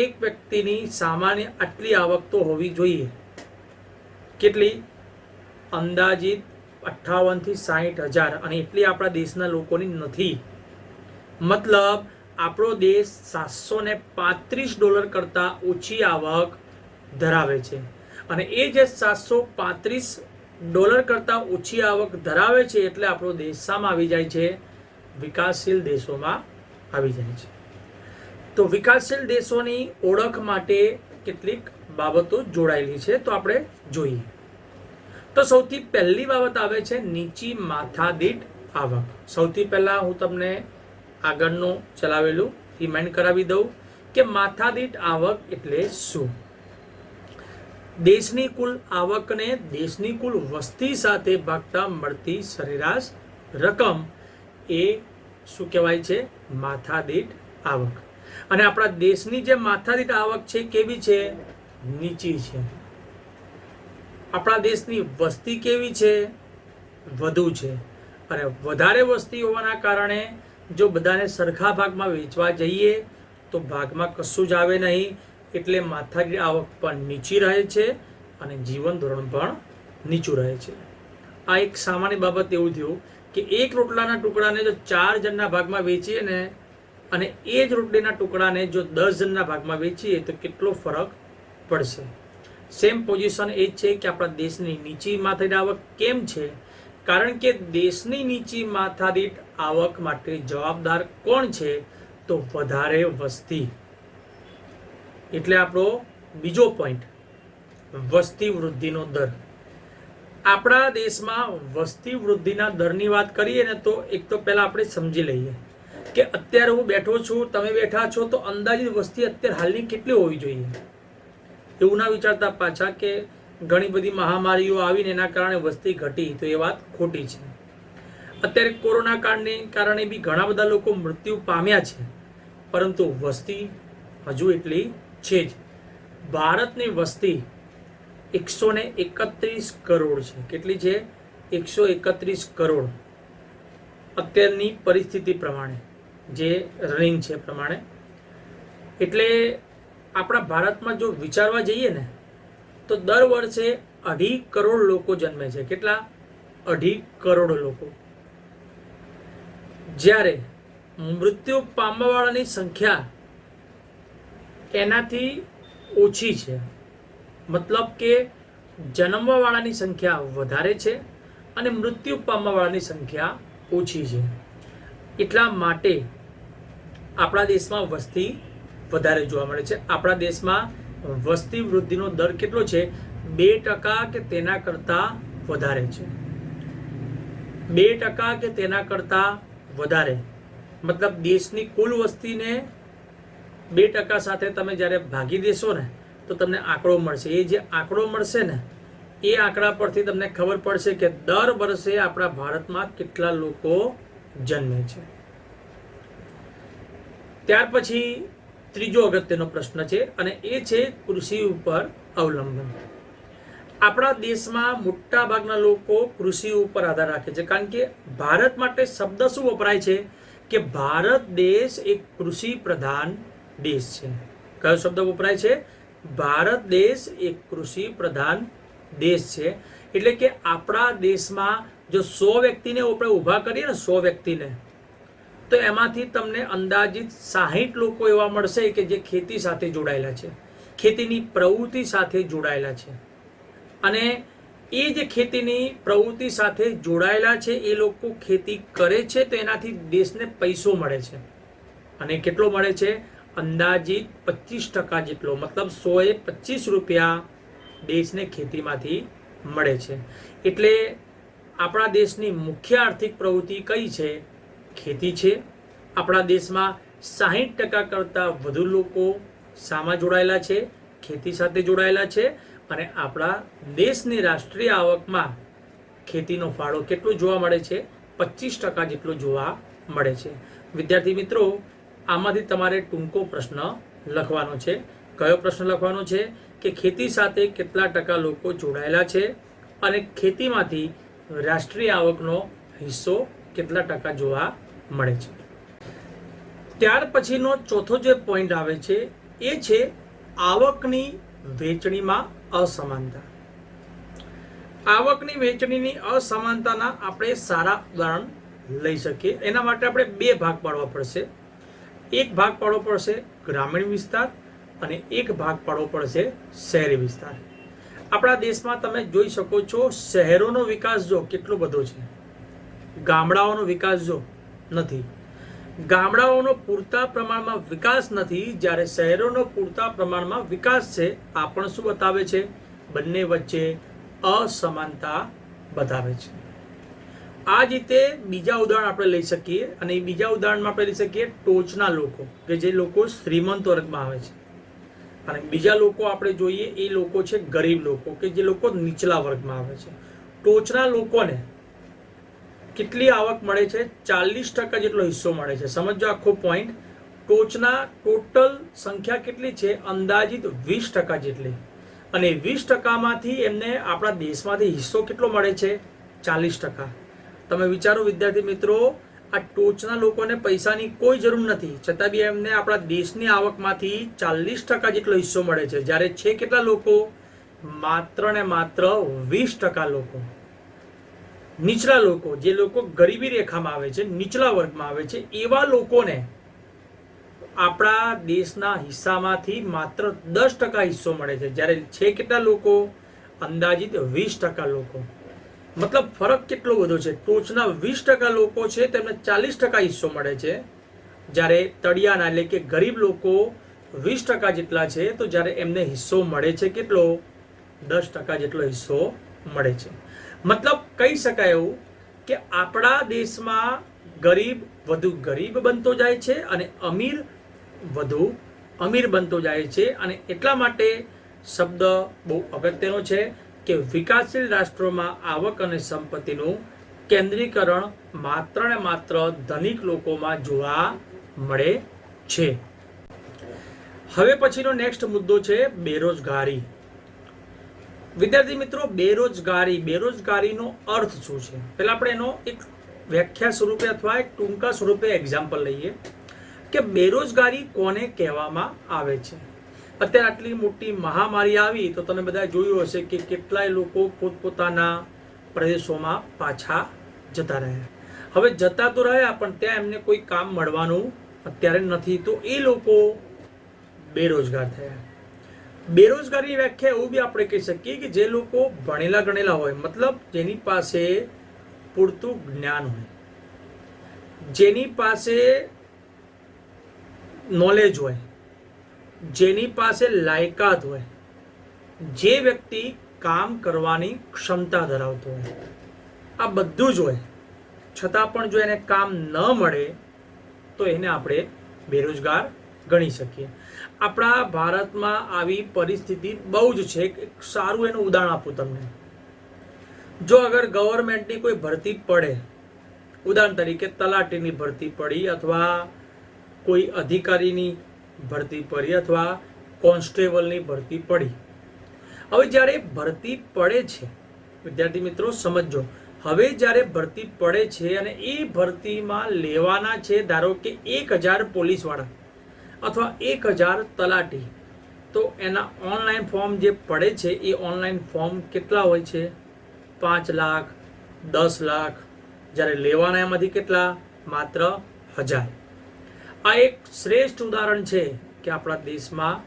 એક વ્યક્તિની સામાન્ય આટલી આવક તો હોવી જોઈએ. કેટલી? અંદાજિત 58,000 થી 60,000, અને એટલી આપણા દેશના લોકોની નથી. મતલબ આપણો દેશ $735 કરતાં ઓછી આવક ધરાવે છે, અને એ જે $735 કરતાં ઓછી આવક ધરાવે છે એટલે આપણો દેશ શામાં આવી જાય છે? વિકાસશીલ દેશોમાં આવી જાય છે. તો વિકાસશીલ દેશોની ઓળખ માટે કેટલીક બાબતો જોડાયેલી છે, તો આપણે જોઈએ. તો સૌથી પહેલી બાબત આવે છે નીચી માથાદીઠ આવક. સૌથી પહેલા હું તમને આગળનું ચલાવેલું રિમાઇન્ડ કરાવી દઉં કે માથાદીઠ આવક એટલે શું. દેશની કુલ આવકને દેશની કુલ વસ્તી સાથે ભાગતા મળતી સરેરાશ રકમ એ શું કહેવાય છે? માથાદીઠ આવક. અને આપણા દેશની જે માથાદીઠ આવક છે કેવી છે? નીચી છે. આપણા દેશની વસ્તી કેવી છે? વધુ છે. અને વધારે વસ્તી હોવાના કારણે જો બધાને સરખા ભાગમાં વેચવા જઈએ તો ભાગમાં કશું જ આવે નહીં, એટલે માથાદીઠ આવક પણ નીચી રહે છે અને જીવન ધોરણ પણ નીચું રહે છે. આ એક સામાન્ય બાબત એવું થયું કે એક રોટલાના ટુકડાને જો 4 જણના ભાગમાં વેચીએ ને, અને એ જ રોટલીના ટુકડાને જો 10 જણના ભાગમાં વેચીએ તો કેટલો ફરક પડશે. સેમ પોઝિશન એ જ છે કે આપણા દેશની નીચી માથાદીઠ આવક કેમ છે? કારણ કે દેશની નીચી માથાદીઠ આવક માટે જવાબદાર કોણ છે? તો વધારે વસ્તી. એટલે આપણો બીજો પોઈન્ટ, વસ્તી વૃદ્ધિનો દર. આપણા દેશમાં વસ્તી વૃદ્ધિના દરની વાત કરીએ ને તો એક તો પહેલા આપણે સમજી લઈએ કે અત્યારે હું બેઠો છું, તમે બેઠા છો, તો અંદાજિત વસ્તી અત્યારે હાલની કેટલી હોવી જોઈએ. એવું ના વિચારતા પાછા કે ઘણી બધી મહામારીઓ આવીને એના કારણે વસ્તી ઘટી, તો એ વાત ખોટી છે. અત્યારે કોરોના કાળને કારણે બી ઘણા બધા લોકો મૃત્યુ પામ્યા છે, પરંતુ વસ્તી હજુ એટલી છે જ. ભારતની વસ્તી 131 કરોડ છે. કેટલી છે? 131 કરોડ અત્યારની પરિસ્થિતિ પ્રમાણે, જે રનિંગ છે પ્રમાણે. એટલે આપણા ભારતમાં જો વિચારવા જઈએ ને તો દર વર્ષે 2.5 કરોડ લોકો જન્મે છે. કેટલા? 2.5 કરોડ લોકો. જ્યારે મૃત્યુ પામવાવાળાની સંખ્યા એનાથી ઓછી છે. મતલબ કે જન્મવાવાળાની સંખ્યા વધારે છે અને મૃત્યુ પામવાવાળાની સંખ્યા ઓછી છે. એટલા માટે આપણા દેશમાં વસ્તી વધારે જોવા મળે છે. આપણા દેશમાં વસ્તી વૃદ્ધિનો દર કેટલો છે? 2% કે તેના કરતાં વધારે છે. 2% કે તેના કરતાં વધારે. મતલબ દેશની કુલ વસ્તીને 2% સાથે તમે જ્યારે ભાગી દેશો ને તો તમને આંકડો મળશે. એ જે આંકડો મળશે ને એ આંકડા પરથી તમને ખબર પડશે કે દર વર્ષે આપણા ભારતમાં કેટલા લોકો જન્મે છે. ત્યાર પછી ત્રીજો અગત્યનો પ્રશ્ન છે અને એ છે કૃષિ ઉપર અવલંબન. આપણા દેશમાં મોટા ભાગના લોકો કૃષિ ઉપર આધાર રાખે છે, કારણ કે ભારત માટે શબ્દ શું વપરાય છે કે ભારત દેશ એક કૃષિ પ્રધાન દેશ છે. કયો શબ્દ વપરાય છે? ભારત દેશ એક કૃષિ પ્રધાન દેશ છે. એટલે કે આપણા દેશમાં જો 100 વ્યક્તિને આપણે ઊભા કરીએ ને, 100 વ્યક્તિને, તો એમાંથી તમને અંદાજિત 60 લોકો એવા મળશે કે જે ખેતી સાથે જોડાયેલા છે, ખેતીની પ્રવૃત્તિ સાથે જોડાયેલા છે. અને એ જે ખેતીની પ્રવૃત્તિ સાથે જોડાયેલા છે એ લોકો ખેતી કરે છે તો એનાથી દેશને પૈસો મળે છે. અને કેટલો મળે છે? અંદાજિત 25% જેટલો. મતલબ 100 એ 25 રૂપિયા દેશને ખેતીમાંથી મળે છે. એટલે આપણા દેશની મુખ્ય આર્થિક પ્રવૃત્તિ કઈ છે? ખેતી છે. આપણા દેશમાં 60% કરતાં વધુ લોકો શામાં જોડાયેલા છે? ખેતી સાથે જોડાયેલા છે. અને આપણા દેશની રાષ્ટ્રીય આવકમાં ખેતીનો ફાળો કેટલું જોવા મળે છે? 25% જેટલું જોવા મળે છે. વિદ્યાર્થી મિત્રો, આમાંથી તમારે ટૂંકો પ્રશ્ન લખવાનો છે. કયો પ્રશ્ન લખવાનો છે? કે ખેતી સાથે કેટલા ટકા લોકો જોડાયેલા છે અને ખેતીમાંથી રાષ્ટ્રીય આવકનો હિસ્સો કેટલા ટકા જોવા મળે છે. ત્યાર પછીનો ચોથો જે પોઈન્ટ આવે છે એ છે આવકની વહેંચણીમાં અસમાનતા. આવકની વહેંચણીની અસમાનતાના આપણે સારા ઉદાહરણ લઈ શકીએ. એના માટે આપણે બે ભાગ પાડવા પડશે. એક ભાગ પાડવો પડશે ગ્રામીણ વિસ્તાર અને એક ભાગ પાડવો પડશે શહેરી વિસ્તાર. આપણા દેશમાં તમે જોઈ શકો છો, શહેરોનો વિકાસ જો કેટલો બધો છે, ગામડાઓનો વિકાસ જો નથી. ગામડાઓનો પૂરતા પ્રમાણમાં વિકાસ નથી, જ્યારે શહેરોનો પૂરતા પ્રમાણમાં વિકાસ છે. આ પણ શું બતાવે છે? બંને વચ્ચે અસમાનતા બતાવે છે. આ જ રીતે બીજા ઉદાહરણ આપણે લઈ શકીએ, અને એ બીજા ઉદાહરણમાં આપણે લઈ શકીએ ટોચના લોકો, કે જે લોકો શ્રીમંત વર્ગમાં આવે છે, અને બીજા લોકો આપણે જોઈએ એ લોકો છે ગરીબ લોકો, કે જે લોકો નીચલા વર્ગમાં આવે છે. ટોચના લોકોને કેટલી આવક મળે છે? 40% જેટલો હિસ્સો મળે છે. સમજો આખો પોઈન્ટ. ટોચના ટોટલ સંખ્યા કેટલી છે? અંદાજિત 20% જેટલી. અને 20%માંથી એમને આપણા દેશમાંથી હિસ્સો કેટલો મળે છે? 40%. તમે વિચારો વિદ્યાર્થી મિત્રો, આ ટોચના લોકોને પૈસાની કોઈ જરૂર નથી, છતાં બી એમને આપણા દેશની આવકમાંથી 40% જેટલો હિસ્સો મળે છે. જ્યારે છે કેટલા લોકો? માત્ર ને માત્ર 20% લોકો. નીચલા લોકો, જે લોકો ગરીબી રેખામાં આવે છે, નીચલા વર્ગમાં આવે છે, એવા લોકોને આપણા દેશના હિસ્સામાંથી માત્ર 10% હિસ્સો મળે છે. જ્યારે છે કેટલા લોકો? અંદાજિત 20% લોકો. મતલબ ફરક કેટલો બધો છે? ટોચના 20% લોકો છે તેમને 40% હિસ્સો મળે છે, જ્યારે તળિયાના એટલે કે ગરીબ લોકો 20% જેટલા છે, તો જ્યારે એમને હિસ્સો મળે છે કેટલો? 10% જેટલો હિસ્સો મળે છે. મતલબ કહી શકાય એવું કે આપણા દેશમાં ગરીબ વધુ ગરીબ બનતો જાય છે અને અમીર વધુ અમીર બનતો જાય છે. અને એટલા માટે શબ્દ બહુ અગત્યનો છે કે વિકાસશીલ રાષ્ટ્રોમાં આવક અને સંપત્તિનું કેન્દ્રીકરણ માત્ર ને માત્ર ધનિક લોકોમાં જોવા મળે છે. હવે પછીનો નેક્સ્ટ મુદ્દો છે બેરોજગારી. વિદ્યાર્થી મિત્રો, બેરોજગારીનો અર્થ શું છે? પહેલા આપણે એનો એક વ્યાખ્યા સ્વરૂપે અથવા એક ટૂંકા સ્વરૂપે એક્ઝામ્પલ લઈએ કે બેરોજગારી કોને કહેવામાં આવે છે. અત્યારે આટલી મોટી મહામારી આવી તો તમે બધા જોયું હશે કે કેટલાય લોકો પોતપોતાના પ્રદેશોમાં પાછા જતા રહ્યા. હવે જતા તો રહ્યા, પણ ત્યાં એમને કોઈ કામ મળવાનું અત્યારે નથી, તો એ લોકો બેરોજગાર થયા. બેરોજગારીની વ્યાખ્યા એવું બી આપણે કહી શકીએ કે જે લોકો ભણેલા ગણેલા હોય, મતલબ જેની પાસે પૂરતું જ્ઞાન હોય, જેની પાસે નોલેજ હોય, જેની પાસે લાયકાત હોય, જે વ્યક્તિ કામ કરવાની ક્ષમતા ધરાવતો હોય, આ બધું જ હોય, છતાં પણ જો એને કામ ન મળે તો એને આપણે બેરોજગાર ગણી શકીએ. આપણા ભારતમાં આવી પરિસ્થિતિ બહુ જ છે. એક સારું એનું ઉદાહરણ આપું તમને. જો અગર ગવર્મેન્ટની કોઈ ભરતી પડે, ઉદાહરણ તરીકે તલાટીની ભરતી પડી, અથવા કોઈ અધિકારીની ભરતી પડી, અથવા કોન્સ્ટેબલની ભરતી પડી. હવે જ્યારે ભરતી પડે છે, વિદ્યાર્થી મિત્રો સમજો, હવે જ્યારે ભરતી પડે છે અને એ ભરતીમાં લેવાના છે ધારો કે 1000 પોલીસવાળા અથવા 1000 તલાટી, તો એના ઓનલાઈન ફોર્મ જે પડે છે એ ઓનલાઈન ફોર્મ કેટલા હોય છે? 5 લાખ, 10 લાખ. જ્યારે લેવાના એમાંથી કેટલા? માત્ર 1000. આ એક શ્રેષ્ઠ ઉદાહરણ છે કે આપણા દેશમાં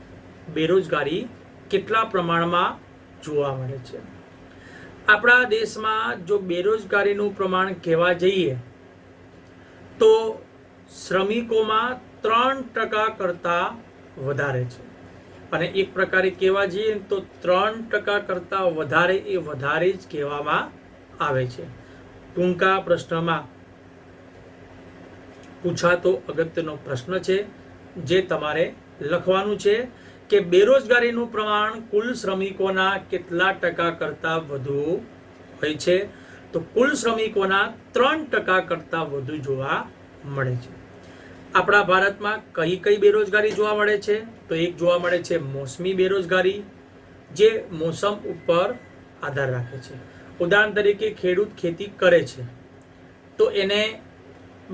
બેરોજગારી કેટલા પ્રમાણમાં જોવા મળે છે. આપણા દેશમાં જો બેરોજગારીનું પ્રમાણ કહેવા જઈએ તો શ્રમિકોમાં 3% કરતાં વધારે છે. અને એક પ્રકારે કહેવા જઈએ તો 3% કરતાં વધારે એ વધારે જ કહેવામાં આવે છે. ટૂંકા પ્રશ્નમાં પૂછાતો અગત્યનો પ્રશ્ન છે જે તમારે લખવાનું છે કે બેરોજગારીનું પ્રમાણ કુલ શ્રમિકોના કેટલા ટકા કરતાં વધુ હોય છે. તો કુલ શ્રમિકોના 3% કરતાં વધુ જોવા મળે છે. આપણા ભારતમાં કઈ કઈ બેરોજગારી જોવા મળે છે? તો એક જોવા મળે છે મોસમી બેરોજગારી, જે મોસમ ઉપર આધાર રાખે છે. ઉદાહરણ તરીકે ખેડૂત ખેતી કરે છે તો એને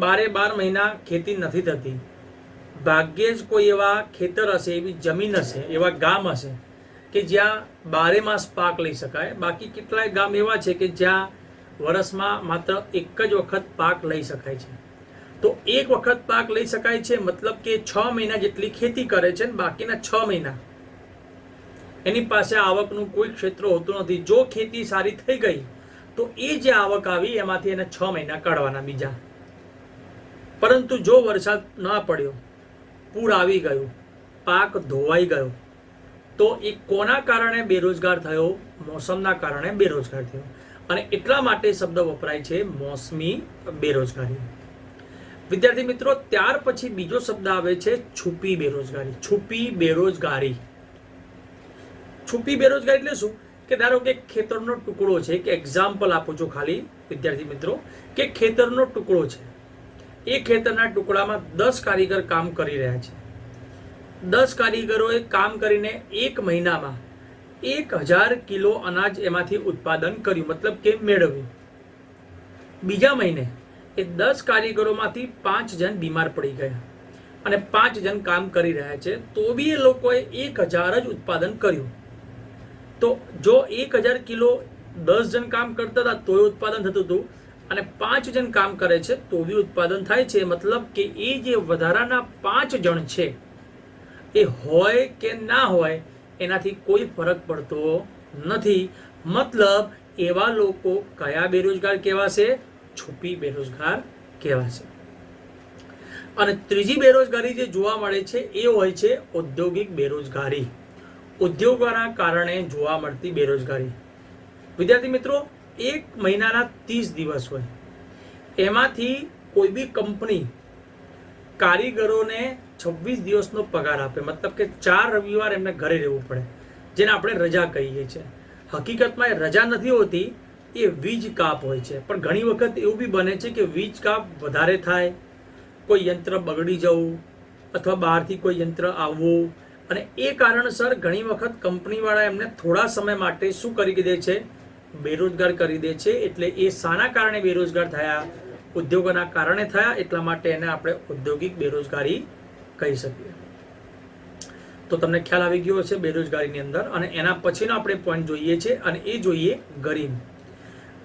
12 મહિના ખેતી નથી થતી. ભાગ્યે જ કોઈ એવા ખેતર હશે, એવી જમીન હશે, એવા ગામ હશે કે જ્યાં 12 માસ પાક લઈ શકાય. બાકી કેટલાય ગામ એવા છે કે જ્યાં વર્ષમાં માત્ર એક જ વખત પાક લઈ શકાય છે. તો એક વખત પાક લઈ શકાય છે મતલબ કે 6 મહિના જેટલી ખેતી કરે છે, બાકીના 6 મહિના એની પાસે આવકનું કોઈ ક્ષેત્ર હોતું નથી. જો ખેતી સારી થઈ ગઈ તો એ જે આવક આવી એમાંથી એને 6 મહિના કાઢવાના બીજા. પરંતુ જો વરસાદ ન પડ્યો, પૂર આવી ગયું, પાક ધોવાઈ ગયો, તો એ કોના કારણે બેરોજગાર થયો? મોસમના કારણે બેરોજગાર થયો. અને એટલા માટે શબ્દ વપરાય છે મોસમી બેરોજગારી. વિદ્યાર્થી મિત્રો, ત્યાર પછી બીજો શબ્દ આવે છે છુપી બેરોજગારી. છુપી બેરોજગારી. છુપી બેરોજગારી એટલે શું? કે ધારો કે ખેતરનો ટુકડો છે, કે એક્ઝામ્પલ આપું છું ખાલી વિદ્યાર્થી મિત્રો, કે ખેતરનો ટુકડો છે. એ ખેતરના ટુકડામાં 10 કારીગર કામ કરી રહ્યા છે. 10 કારીગરોએ કામ કરીને એક મહિનામાં 1000 કિલો અનાજ એમાંથી ઉત્પાદન કર્યું, મતલબ કે મેળવ્યું. બીજા મહિને એ 10 કારીગરોમાંથી 5 જણ બીમાર પડી ગયા અને 5 જણ કામ કરી રહ્યા છે, તો બી એ લોકોએ 1000 જ ઉત્પાદન કર્યું. તો જો 1000 કિલો 10 જણ કામ કરતા હતા તોય ઉત્પાદન થતું હતું, અને 5 જણ કામ કરે છે તો બી ઉત્પાદન થાય છે. મતલબ કે એ જે વધારાના 5 જણ છે એ હોય કે ના હોય એનાથી કોઈ ફરક પડતો નથી. મતલબ એવા લોકો કયા બેરોજગાર કહેવાશે? છુપી બેરોજગાર કહેવાશે. અને ત્રીજી બેરોજગારી જે જોવા મળે છે એ હોય છે ઔદ્યોગિક બેરોજગારી. ઉદ્યોગોના કારણે જોવા મળતી બેરોજગારી. વિદ્યાર્થી મિત્રો, એક મહિનાના 30 દિવસ હોય, એમાંથી કોઈ બી કંપની કારીગરોને 26 દિવસનો પગાર આપે, મતલબ કે 4 રવિવાર એમને ઘરે રહેવું પડે, જેને આપણે રજા કહીએ છીએ. હકીકતમાં એ રજા નથી હોતી, એ વીજ કાપ હોય છે. પણ ઘણી વખત એવું બી બને છે કે વીજ કાપ વધારે થાય, કોઈ યંત્ર બગડી જવું અથવા બહારથી કોઈ યંત્ર આવવું, અને એ કારણસર ઘણી વખત કંપનીવાળા એમને થોડા સમય માટે શું કરી દે છે? બેરોજગાર કરી દે છે. એટલે એ શાના કારણે બેરોજગાર થયા? ઉદ્યોગોના કારણે થયા. એટલા માટે એને આપણે ઔદ્યોગિક બેરોજગારી કહી શકીએ. તો તમને ખ્યાલ આવી ગયો હશે બેરોજગારીની અંદર. અને એના પછીનો આપણે પોઈન્ટ જોઈએ છે, અને એ જોઈએ ગરીબ.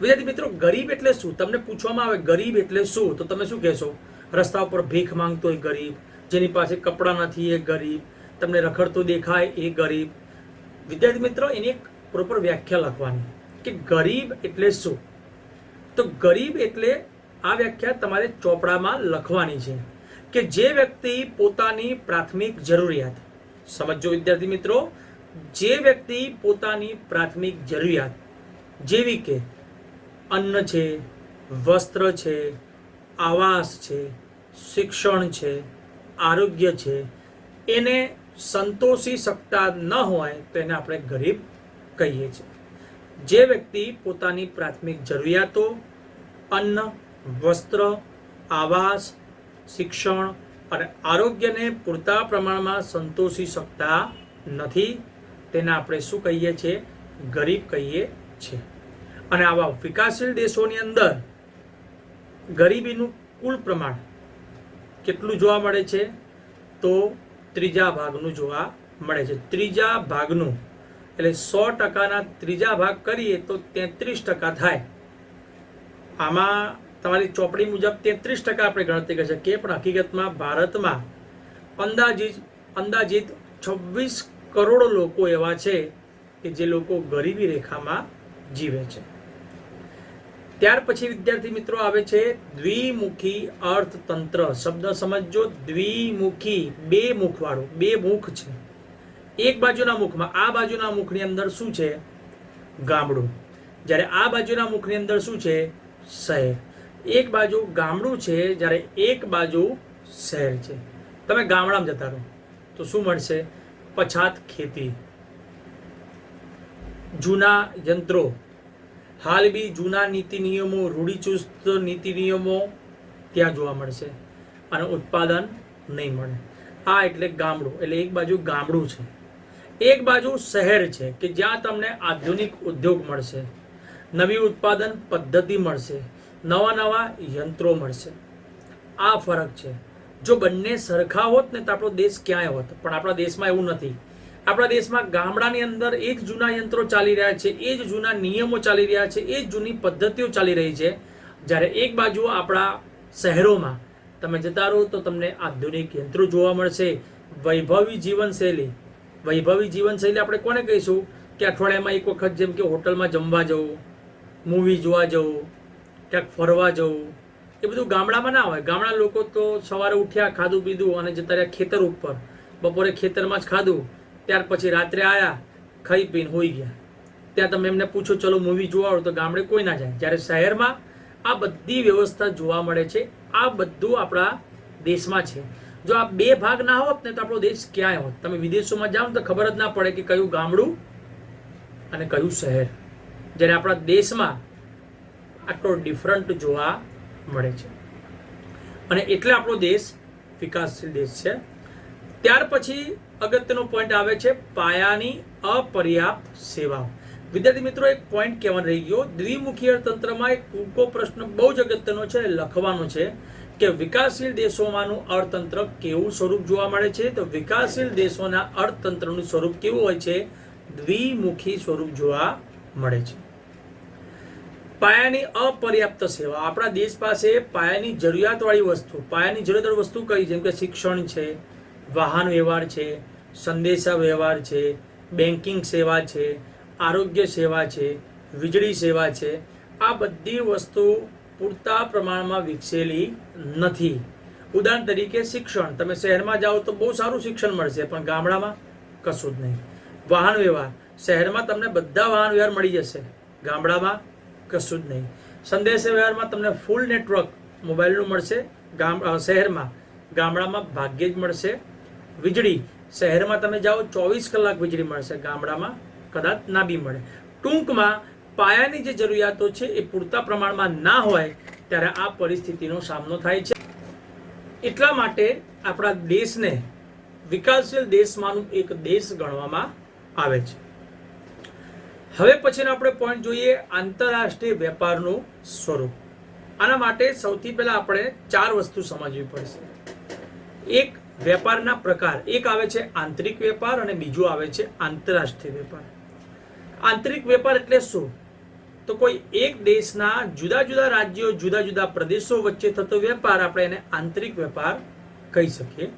વિદ્યાર્થી મિત્રો, ગરીબ એટલે શું? તમને પૂછવામાં આવે ગરીબ એટલે શું, તો તમે શું કહેશો? રસ્તા ઉપર ભીખ માંગતો એ ગરીબ, જેની પાસે કપડાં નથી એ ગરીબ, તમને રખડતો દેખાય એ ગરીબ. વિદ્યાર્થી મિત્રો, એની એક પ્રોપર વ્યાખ્યા લખવાની કે ગરીબ એટલે શું. તો ગરીબ એટલે આ વ્યાખ્યા તમારે ચોપડામાં લખવાની છે કે જે વ્યક્તિ પોતાની પ્રાથમિક જરૂરિયાત, સમજો વિદ્યાર્થી મિત્રો, જે વ્યક્તિ પોતાની પ્રાથમિક જરૂરિયાત જેવી કે અન્ન છે, વસ્ત્ર છે, આવાસ છે, શિક્ષણ છે, આરોગ્ય છે, એને સંતોષી શકતા ન હોય તો એને આપણે ગરીબ કહીએ છીએ. જે વ્યક્તિ પોતાની પ્રાથમિક જરૂરિયાતો અન્ન, વસ્ત્ર, આવાસ, શિક્ષણ અને આરોગ્યને પૂરતા પ્રમાણમાં સંતોષી શકતા નથી, તેને આપણે શું કહીએ છીએ? ગરીબ કહીએ છીએ. અને આવા વિકાસશીલ દેશોની અંદર ગરીબીનું કુલ પ્રમાણ કેટલું જોવા મળે છે? તો 3 ભાગનું જોવા મળે છે. 3 ભાગનું એટલે 100%ના 3 ભાગ કરીએ તો 33% થાય. આમાં તમારી ચોપડી મુજબ 33% આપણે ગણતરી કરી શકીએ, પણ હકીકતમાં ભારતમાં અંદાજિત 26 કરોડ લોકો એવા છે કે જે લોકો ગરીબી રેખામાં જીવે છે. ત્યાર પછી વિદ્યાર્થી મિત્રો આવે છે દ્વિમુખી અર્થતંત્ર. શબ્દ સમજો, દ્વિમુખી, 2 મુખવાળું, 2 મુખ છે. એક બાજુના મુખમાં, આ બાજુના મુખની અંદર શું છે? ગામડું. જ્યારે આ બાજુના મુખની અંદર શું છે? શહેર. એક બાજુ ગામડું છે, જ્યારે એક બાજુ શહેર છે. તમે ગામડામાં જતા રહો તો શું મળશે? પછાત ખેતી, જૂના યંત્રો, હાલ બી જૂના નીતિ નિયમો, રૂઢિચુસ્ત નીતિ નિયમો ત્યાં જોવા મળશે અને ઉત્પાદન નહીં મળે. આ એટલે ગામડું, એટલે એક બાજુ ગામડું છે, એક બાજુ શહેર છે કે જ્યાં તમને આધુનિક ઉદ્યોગ મળશે, નવી ઉત્પાદન પદ્ધતિ મળશે, નવા નવા યંત્રો મળશે. આ ફરક છે. જો બંને સરખા હોત ને તો આપણો દેશ ક્યાંય હોત, પણ આપણા દેશમાં એવું નથી. આપણા દેશમાં ગામડાની અંદર એ જ જૂના યંત્રો ચાલી રહ્યા છે, એ જ જૂના નિયમો ચાલી રહ્યા છે, એ જ જૂની પદ્ધતિઓ ચાલી રહી છે. જ્યારે એક બાજુ આપણા શહેરોમાં તમે જતા રહો તો તમને આધુનિક યંત્રો જોવા મળશે, વૈભવી જીવનશૈલી. વૈભવી જીવનશૈલી આપણે કોને કહીશું? કે અઠવાડિયામાં એક વખત જેમ કે હોટલમાં જમવા જવું, મૂવી જોવા જવું, ક્યાંક ફરવા જવું, એ બધું ગામડામાં ના હોય. ગામડા લોકો તો સવારે ઉઠ્યા, ખાધું પીધું અને જતા રહ્યા ખેતર ઉપર, બપોરે ખેતરમાં જ ખાધું, ત્યાર પછી રાત્રે આવ્યા, ખાઈ પીને હોઈ ગયા. ત્યાં તમે એમને પૂછો ચલો મૂવી જોવા આવો તો ગામડે કોઈ ના જાય. જ્યારે શહેરમાં આ બધી વ્યવસ્થા જોવા મળે છે. આ બધું આપણા દેશમાં છે. જો આ બે ભાગ ના હોત ને તો આપણો દેશ ક્યાંય હોત. તમે વિદેશોમાં જાઓ તો ખબર જ ના પડે કે કયું ગામડું અને કયું શહેર. જ્યારે આપણા દેશમાં આટલો ડિફરન્ટ જોવા મળે છે અને એટલે આપણો દેશ વિકાસશીલ દેશ છે. ત્યાર પછી અગત્યનો પોઈન્ટ આવે છે પાયાની અપર્યાપ્ત સેવાઓ. વિદ્યાર્થી મિત્રો, એક પોઈન્ટ કહેવાનો રહી ગયો. દ્વિમુખી અર્થતંત્રમાં એક ટૂંકો પ્રશ્ન બહુ જ અગત્યનો છે, લખવાનો છે કે વિકાસશીલ દેશોમાંનું અર્થતંત્ર કેવું સ્વરૂપ જોવા મળે છે? તો વિકાસશીલ દેશોના અર્થતંત્રનું સ્વરૂપ કેવું હોય છે? દ્વિમુખી સ્વરૂપ જોવા મળે છે. પાયાની અપર્યાપ્ત સેવા. આપણા દેશ પાસે પાયાની જરૂરિયાતવાળી વસ્તુ, પાયાની જરૂરિયાતવાળી વસ્તુ કઈ? જેમ કે શિક્ષણ છે, વાહન વ્યવહાર છે, સંદેશા વ્યવહાર છે, બેન્કિંગ સેવા છે, આરોગ્ય સેવા છે, વીજળી સેવા છે. આ બધી વસ્તુ પૂરતા પ્રમાણમાં વિકસેલી નથી. ઉદાહરણ તરીકે શિક્ષણ. તમે શહેરમાં જાઓ તો બહુ સારું શિક્ષણ મળશે, પણ ગામડામાં કશું જ નહીં. વાહન વ્યવહાર. શહેરમાં તમને બધા વાહન વ્યવહાર મળી જશે, ગામડામાં કશું જ નહીં. સંદેશ વ્યવહારમાં તમને ફૂલ નેટવર્ક મોબાઈલનું મળશે શહેરમાં, ગામડામાં ભાગ્યે જ મળશે. વીજળી. શહેરમાં તમે જાઓ 24 કલાક વીજળી મળશે, ગામડામાં કદાચ ના બી મળે. ટૂંકમાં પાયાની જે જરૂરિયાતો છે એ પૂરતા પ્રમાણમાં ના હોય ત્યારે આ પરિસ્થિતિનો સામનો થાય છે. એટલા માટે આપણા દેશને વિકાસશીલ દેશમાંનું એક દેશ ગણવામાં આવે છે. હવે પછીનો આપણે પોઈન્ટ જોઈએ આંતરરાષ્ટ્રીય વેપારનું સ્વરૂપ. આના માટે સૌથી પહેલા આપણે 4 વસ્તુ સમજવી પડશે. એક, વેપારના પ્રકાર. એક આવે છે આંતરિક વેપાર અને બીજું આવે છે આંતરરાષ્ટ્રીય વેપાર. આંતરિક વેપાર એટલે શું? તો કોઈ એક દેશના જુદા જુદા રાજ્યો, જુદા જુદા પ્રદેશો વચ્ચે થતો વેપાર, આપણે એને આંતરિક વેપાર કહી શકીએ.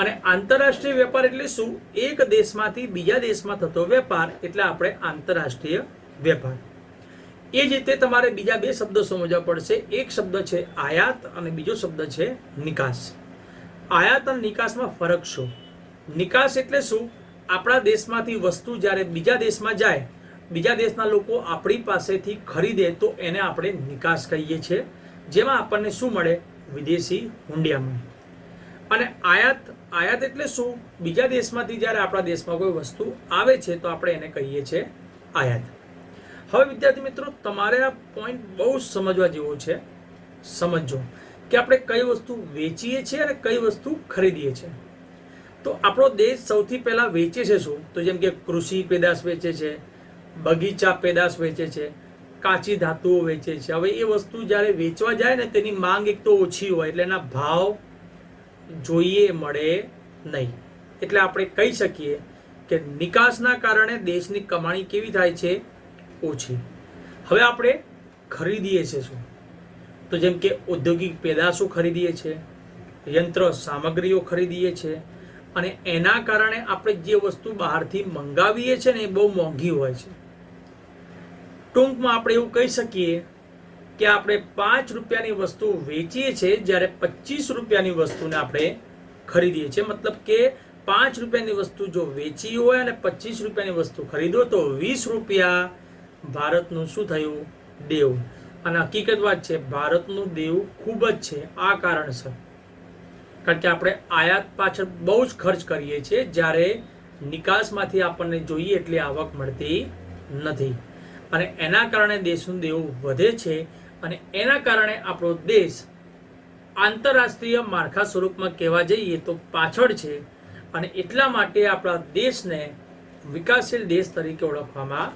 અને આંતરરાષ્ટ્રીય વેપાર એટલે શું? એક દેશમાંથી બીજા દેશમાં થતો વેપાર એટલે આપણે આંતરરાષ્ટ્રીય વેપાર. એ જ રીતે તમારે બીજા 2 શબ્દો સમજવા પડશે. એક શબ્દ છે આયાત અને બીજો શબ્દ છે નિકાસ. આયાત અને નિકાસમાં ફરક શું? નિકાસ એટલે શું? આપણા દેશમાંથી વસ્તુ જ્યારે બીજા દેશમાં જાય, બીજા દેશના લોકો આપણી પાસેથી ખરીદે તો એને આપણે નિકાસ કહીએ છીએ, જેમાં આપણને શું મળે? વિદેશી હુંડિયા મળે. અને આયાત એટલે શું? બીજા દેશમાંથી જ્યારે આપણા દેશમાં કોઈ વસ્તુ આવે છે તો આપણે એને કહીએ છીએ આયાત. હવે વિદ્યાર્થી મિત્રો, તમારે આ પોઈન્ટ બહુ સમજવા જેવો છે. સમજો કે આપણે કઈ વસ્તુ વેચીએ છીએ અને કઈ વસ્તુ ખરીદીએ છીએ. તો આપણો દેશ સૌથી પહેલા વેચે છે શું? તો જેમ કે કૃષિ પેદાશ વેચે છે, બગીચા પેદાશ વેચે છે, કાચી ધાતુઓ વેચે છે. હવે એ વસ્તુ જ્યારે વેચવા જાય ને તેની માંગ એક તો ઓછી હોય એટલે એના ભાવ જોઈએ મળે નહીં. એટલે આપણે કહી શકીએ કે નિકાસના કારણે દેશની કમાણી કેવી થાય છે? ઓછી. હવે આપણે ખરીદીએ છીએ શું? તો જેમ કે ઔદ્યોગિક પેદાશો ખરીદીએ છીએ, યંત્ર સામગ્રીઓ ખરીદીએ છીએ અને એના કારણે આપણે જે વસ્તુ બહારથી મંગાવીએ છીએ ને એ બહુ મોંઘી હોય છે. ટૂંકમાં આપણે એવું કહી શકીએ કે આપણે 5 રૂપિયાની વસ્તુ વેચીએ છીએ જ્યારે 25 રૂપિયાની વસ્તુને આપણે ખરીદીએ છીએ. મતલબ કે 5 રૂપિયાની વસ્તુ જો વેચી હોય અને 25 રૂપિયાની વસ્તુ ખરીદો તો 20 રૂપિયા ભારતનું શું થયું? દેવું. અને હકીકત વાત છે, ભારતનું દેવું ખૂબ જ છે. આ કારણસર, કારણ કે આપણે આયાત પાછળ બહુ જ ખર્ચ કરીએ છીએ, જ્યારે નિકાસમાંથી આપણને જોઈએ એટલી આવક મળતી નથી. અને એના કારણે દેશનું દેવું વધે છે અને એના કારણે આપણો દેશ આંતરરાષ્ટ્રીય માળખા સ્વરૂપમાં કહેવા જઈએ તો પાછળ છે અને એટલા માટે આપણા દેશને વિકાસશીલ દેશ તરીકે ઓળખવામાં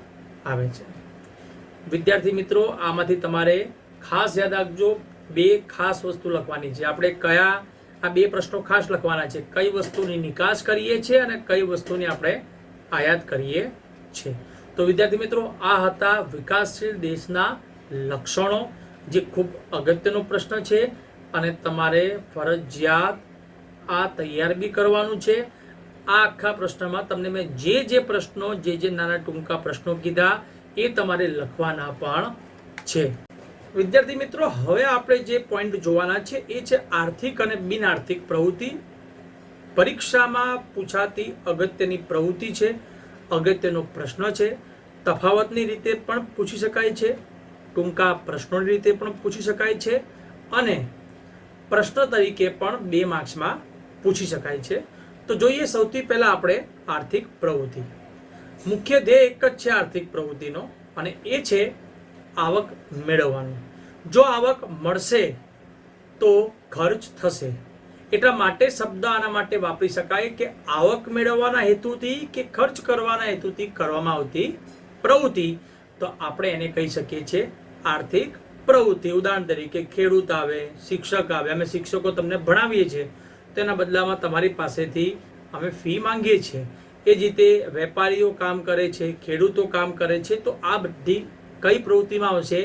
આવે છે. વિદ્યાર્થી મિત્રો, આમાંથી તમારે ખાસ યાદ રાખજો, બે ખાસ વસ્તુ લખવાની છે. આપણે કયા આ બે પ્રશ્નો ખાસ લખવાના છે, કઈ વસ્તુની નિકાસ કરીએ છીએ અને કઈ વસ્તુની આપણે આયાત કરીએ છીએ. તો વિદ્યાર્થી મિત્રો, આ હતા વિકાસશીલ દેશના લક્ષણો, જે ખૂબ અગત્યનો પ્રશ્ન છે અને તમારે ફરજિયાત આ તૈયાર બી કરવાનું છે. આ આખા પ્રશ્નમાં તમને મેં જે પ્રશ્નો જે નાના ટૂંકા પ્રશ્નો કીધા એ તમારે લખવાના પણ છે. વિદ્યાર્થી મિત્રો, હવે આપણે જે પોઈન્ટ જોવાના છે એ છે આર્થિક અને બિન આર્થિક પ્રવૃત્તિ. પરીક્ષામાં પૂછાતી અગત્યની પ્રવૃત્તિ છે, અગત્યનો પ્રશ્ન છે. તફાવતની રીતે પણ પૂછી શકાય છે, ટૂંકા પ્રશ્નોની રીતે પણ પૂછી શકાય છે અને પ્રશ્ન તરીકે પણ 2 માર્ક્સમાં પૂછી શકાય છે. તો જોઈએ સૌથી પહેલા આપણે આર્થિક પ્રવૃત્તિ. મુખ્ય ધ્યેય એક જ છે આર્થિક પ્રવૃત્તિનો અને એ છે આવક મેળવવાનું. જો આવક મળશે તો ખર્ચ થશે. એટલા માટે શબ્દ આના માટે વાપરી શકાય કે આવક મેળવવાના હેતુથી કે ખર્ચ કરવાના હેતુથી કરવામાં આવતી પ્રવૃત્તિ, તો આપણે એને કહી શકીએ છીએ આર્થિક પ્રવૃત્તિ. ઉદાહરણ તરીકે ખેડૂત આવે, શિક્ષક આવે, અમે શિક્ષકો તમને ભણાવીએ છીએ, તેના બદલામાં તમારી પાસેથી અમે ફી માંગીએ છીએ. એ જ રીતે વેપારીઓ કામ કરે છે, ખેડૂતો કામ કરે છે, તો આ બધી કઈ પ્રવૃત્તિમાં આવશે?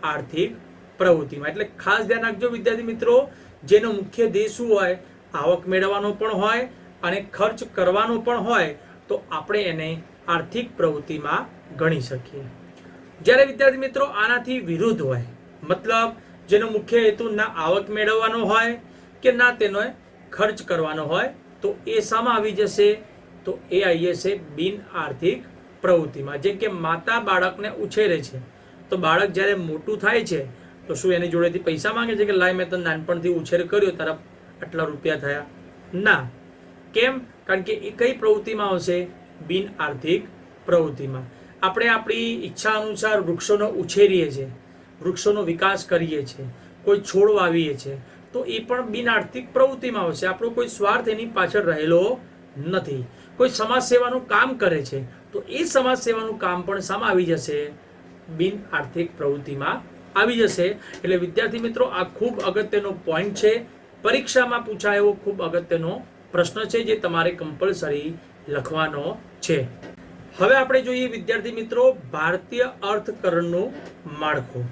આર્થિક પ્રવૃત્તિમાં. એટલે ખાસ ધ્યાન રાખજો વિદ્યાર્થી મિત્રો, જેનો મુખ્ય ધ્યેય શું હોય? આવક મેળવવાનો પણ હોય અને ખર્ચ કરવાનો પણ હોય, તો આપણે એને આર્થિક પ્રવૃત્તિમાં ગણી શકીએ. જ્યારે વિદ્યાર્થી મિત્રો આનાથી વિરુદ્ધ હોય, મતલબ જેનો મુખ્ય હેતુ ના આવક મેળવવાનો હોય કે ના તેનો ખર્ચ કરવાનો હોય, તો એ શામાં આવી જશે? તો એ આવી જશે બિન આર્થિક પ્રવૃત્તિમાં. જેમ કે માતા બાળકને ઉછેરે છે, તો બાળક જ્યારે મોટું થાય છે તો શું એની જોડેથી પૈસા માંગે છે કે લાય મેં તને નાનપણથી ઉછેર કર્યો, તારા આટલા રૂપિયા થયા? ના. કેમ? કારણ કે એ કઈ પ્રવૃત્તિમાં આવશે? બિન આર્થિક પ્રવૃત્તિમાં. આપણે આપણી ઈચ્છા અનુસાર વૃક્ષોનો ઉછેરીએ છીએ, વૃક્ષોનો વિકાસ કરીએ છીએ, કોઈ છોડ વાવીએ છીએ, તો એ પણ બિન આર્થિક પ્રવૃત્તિમાં આવશે. આપણો કોઈ સ્વાર્થ એની પાછળ રહેલો નથી. કોઈ સમાજ સેવાનું કામ કરે છે, તો એ સમાજ સેવાનું કામ પણ શામાં આવી જશે? બિન આર્થિક પ્રવૃત્તિમાં આવી જશે. એટલે વિદ્યાર્થી મિત્રો, આ ખૂબ અગત્યનો પોઈન્ટ છે. પરીક્ષામાં પૂછાય એવો ખૂબ અગત્યનો પ્રશ્ન છે, જે તમારે કમ્પલસરી લખવાનો છે. હવે આપણે જોઈએ વિદ્યાર્થી મિત્રો ભારતીય અર્થકરણનું માળખું.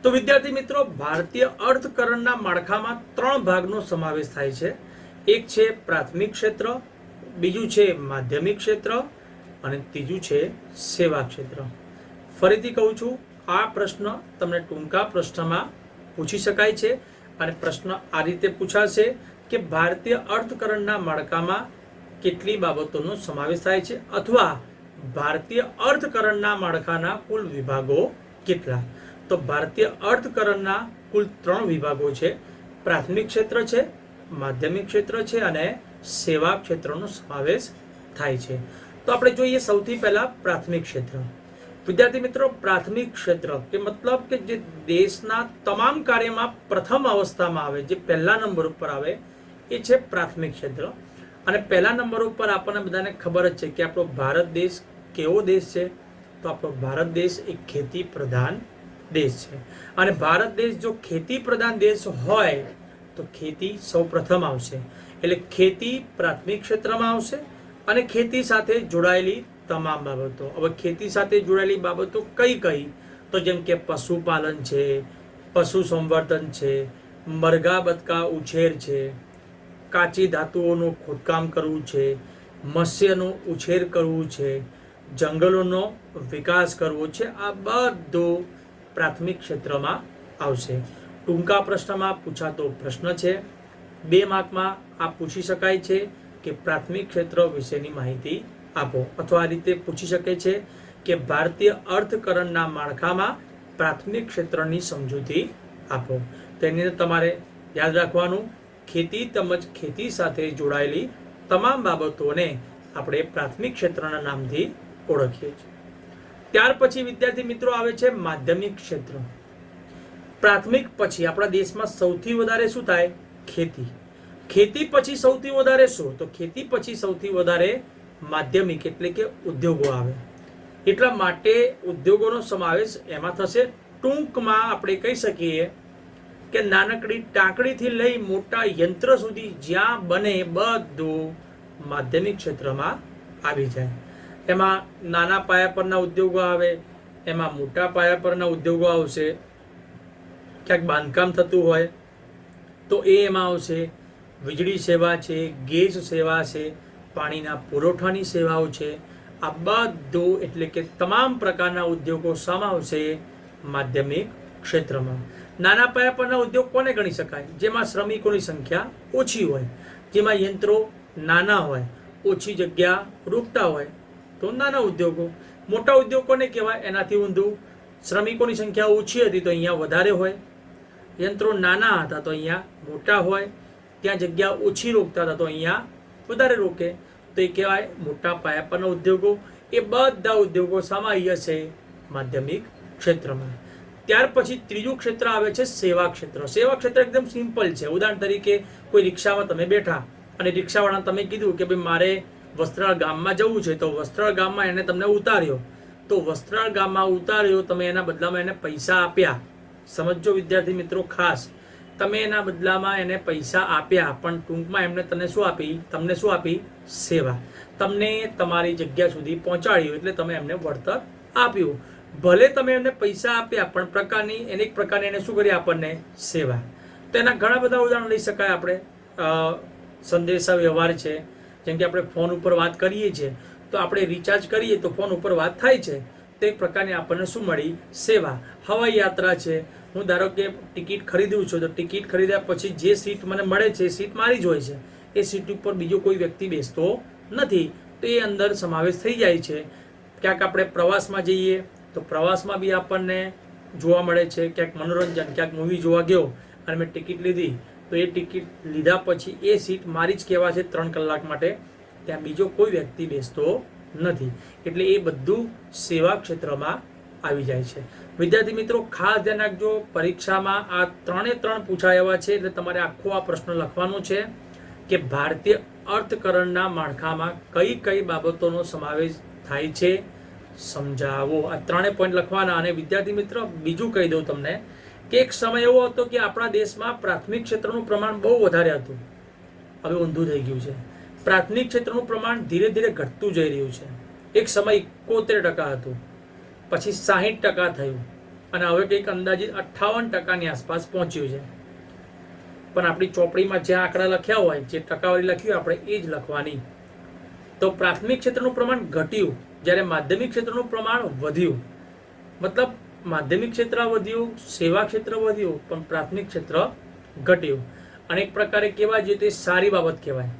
તો વિદ્યાર્થી મિત્રો, ભારતીય અર્થકરણના માળખામાં 3 ભાગનો સમાવેશ થાય છે. એક છે પ્રાથમિક ક્ષેત્ર, બીજું છે માધ્યમિક ક્ષેત્ર અને ત્રીજું છે સેવા ક્ષેત્ર. ફરીથી કહું છું, આ પ્રશ્ન તમને ટૂંકા પ્રશ્નમાં પૂછી શકાય છે અને પ્રશ્ન આ રીતે પૂછાશે કે ભારતીય અર્થકરણના માળખામાં કેટલી બાબતોનો સમાવેશ થાય છે, અથવા ભારતીય અર્થકરણના માળખાના કુલ વિભાગો કેટલા? તો ભારતીય અર્થકરણના કુલ 3 વિભાગો છે. પ્રાથમિક ક્ષેત્ર છે, માધ્યમિક ક્ષેત્ર છે અને સેવા ક્ષેત્રનો સમાવેશ થાય છે. તો આપણે જોઈએ સૌથી પહેલા પ્રાથમિક ક્ષેત્ર. વિદ્યાર્થી મિત્રો, પ્રાથમિક ક્ષેત્ર કે મતલબ કે જે દેશના તમામ કાર્યમાં પ્રથમ અવસ્થામાં આવે, જે પહેલા નંબર ઉપર આવે, એ છે પ્રાથમિક ક્ષેત્ર. અને પહેલા નંબર ઉપર આપણને બધાને ખબર જ છે કે આપણો ભારત દેશ કેવો દેશ છે? તો આપણો ભારત દેશ એક ખેતી પ્રધાન દેશ છે. અને ભારત દેશ જો ખેતી પ્રધાન દેશ હોય તો ખેતી સૌ પ્રથમ આવશે. એટલે ખેતી પ્રાથમિક ક્ષેત્રમાં આવશે અને ખેતી સાથે જોડાયેલી તમામ બાબતો. હવે ખેતી સાથે જોડાયેલી બાબતો કઈ કઈ? તો જેમ કે પશુપાલન છે, પશુ સંવર્ધન છે, મરઘા બતકા ઉછેર છે, કાચી ધાતુઓનું ખોદકામ કરવું છે, મત્સ્યનો ઉછેર કરવું છે, જંગલોનો વિકાસ કરવો છે. આ બધું પ્રાથમિક ક્ષેત્રમાં આવશે. ટૂંકા પ્રશ્નમાં પૂછાતો પ્રશ્ન છે. 2 માર્કમાં આ પૂછી શકાય છે કે પ્રાથમિક ક્ષેત્ર વિશેની માહિતી આપો, અથવા આ રીતે પૂછી શકે છે કે ભારતીય અર્થકરણના માળખામાં પ્રાથમિક ક્ષેત્રની સમજૂતી આપો. તેની અંદર તમારે યાદ રાખવાનું, ખેતી તેમજ ખેતી સાથે જોડાયેલી તમામ બાબતોને આપણે પ્રાથમિક ક્ષેત્રના નામથી ઓળખીએ છીએ. ત્યાર પછી વિદ્યાર્થી મિત્રો આવે છે માધ્યમિક ક્ષેત્ર. પ્રાથમિક પછી આપણા દેશમાં સૌથી વધારે શું થાય? ખેતી. ખેતી પછી સૌથી વધારે શું? તો ખેતી પછી સૌથી વધારે માધ્યમિક એટલે કે ઉદ્યોગો આવે. એટલા માટે ઉદ્યોગોનો સમાવેશ એમાં થશે. ટૂંકમાં આપણે કહી શકીએ કે નાનકડી ટાંકડીથી લઈ મોટા યંત્ર સુધી જ્યાં બને બધું માધ્યમિક ક્ષેત્રમાં આવી જાય. એમાં નાના પાયા પરના ઉદ્યોગો આવે, એમાં મોટા પાયા પરના ઉદ્યોગો આવશે. ક્યાંક બાંધકામ થતું હોય તો એ એમાં આવશે. વીજળી સેવા છે, ગેસ સેવા છે, પાણીના પુરવઠાની સેવાઓ છે. આ બધું એટલે કે તમામ પ્રકારના ઉદ્યોગો સમાવશે માધ્યમિક ક્ષેત્રમાં. નાના પાયા પરના ઉદ્યોગ કોને ગણી શકાય? જેમાં શ્રમિકોની સંખ્યા ઓછી હોય, જેમાં યંત્રો નાના હોય, ઓછી જગ્યા રોકતા હોય તો નાના ઉદ્યોગો. મોટા ઉદ્યોગ કોને કહેવાય? એનાથી ઊંધું. શ્રમિકોની સંખ્યા ઓછી હતી તો અહીંયા વધારે હોય, યંત્રો નાના હતા તો અહીંયા મોટા હોય, ત્યાં જગ્યા ઓછી રોકતા હતા તો અહીંયા વધારે રોકે, તો એ કહેવાય મોટા પાયા પરના ઉદ્યોગો. એ બધા ઉદ્યોગો સમાઈ છે માધ્યમિક ક્ષેત્રમાં. ત્યાર પછી ત્રીજું ક્ષેત્ર આવે છે સેવા ક્ષેત્ર. સેવા ક્ષેત્ર એકદમ સિમ્પલ છે. ઉદાહરણ તરીકે કોઈ રિક્ષામાં તમે બેઠા અને રિક્ષાવાળાને તમે કીધું કે ભાઈ મારે વસ્ત્રાલ ગામમાં જવું છે, તો વસ્ત્રાલ ગામમાં એને તમને ઉતાર્યો, તો વસ્ત્રાલ ગામમાં ઉતાર્યો, તમે એના બદલામાં એને પૈસા આપ્યા. સમજો વિદ્યાર્થી મિત્રો ખાસ, તમે એના બદલામાં એને પૈસા આપ્યા, પણ ટૂંકમાં એમને તમને શું આપી? સેવા. તમને તમારી જગ્યા સુધી પહોંચાડ્યું એટલે તમે એમને વળતર આપ્યું. ભલે તમે એમને પૈસા આપ્યા પણ એક પ્રકારની એને શું કરી? આપણને સેવા. તો એના ઘણા બધા ઉદાહરણ લઈ શકાય. આપણે સંદેશા વ્યવહાર છે, જેમ કે આપણે ફોન ઉપર વાત કરીએ છીએ તો આપણે રિચાર્જ કરીએ તો ફોન ઉપર વાત થાય છે, તો એક પ્રકારની આપણને શું મળી? સેવા. હવાઈ યાત્રા છે, હું ધારો કે ટિકિટ ખરીદું છું તો ટિકિટ ખરીદ્યા પછી જે સીટ મને મળે છે એ સીટ મારી જ હોય છે, એ સીટ ઉપર બીજો કોઈ વ્યક્તિ બેસતો નથી, તો એ અંદર સમાવેશ થઈ જાય છે. ક્યાંક આપણે પ્રવાસમાં જઈએ તો પ્રવાસમાં બી આપણને જોવા મળે છે. ક્યાંક મનોરંજન, ક્યાંક મૂવી જોવા ગયો અને મેં ટિકિટ લીધી તો એ ટિકિટ લીધા પછી એ સીટ મારી જ કહેવા છે 3 કલાક માટે, ત્યાં બીજો કોઈ વ્યક્તિ બેસતો નથી. એટલે એ બધું સેવા ક્ષેત્રમાં આવી જાય છે. વિદ્યાર્થી મિત્રો ખાસ ધ્યાન રાખજો, પરીક્ષામાં આ 3 પૂછાય એવા છે. એટલે તમારે આખો આ પ્રશ્ન લખવાનો છે કે ભારતીય અર્થકરણના માળખામાં કઈ કઈ બાબતોનો સમાવેશ થાય છે, સમજાવો. આ 3 પોઈન્ટ લખવાના. અને વિદ્યાર્થી મિત્રો બીજું કહી દઉં તમને કે એક સમય એવો હતો કે આપણા દેશમાં પ્રાથમિક ક્ષેત્રનું પ્રમાણ બહુ વધારે હતું. હવે ઊંધું થઈ ગયું છે. પ્રાથમિક ક્ષેત્રનું પ્રમાણ ધીરે ધીરે ઘટતું જઈ રહ્યું છે. એક સમય 71% હતું, પછી 60% થયું અને હવે કંઈક અંદાજિત 58% આસપાસ પહોંચ્યું છે. પણ આપણી ચોપડીમાં જે આંકડા લખ્યા હોય, જે ટકાવારી લખી હોય, આપણે એ જ લખવાની. તો પ્રાથમિક ક્ષેત્રનું પ્રમાણ ઘટ્યું, જ્યારે માધ્યમિક ક્ષેત્રનું પ્રમાણ વધ્યું. મતલબ માધ્યમિક ક્ષેત્ર વધ્યું, સેવા ક્ષેત્ર વધ્યું, પણ પ્રાથમિક ક્ષેત્ર ઘટ્યું. અને એક પ્રકારે કહેવાય જોઈએ તો એ સારી બાબત કહેવાય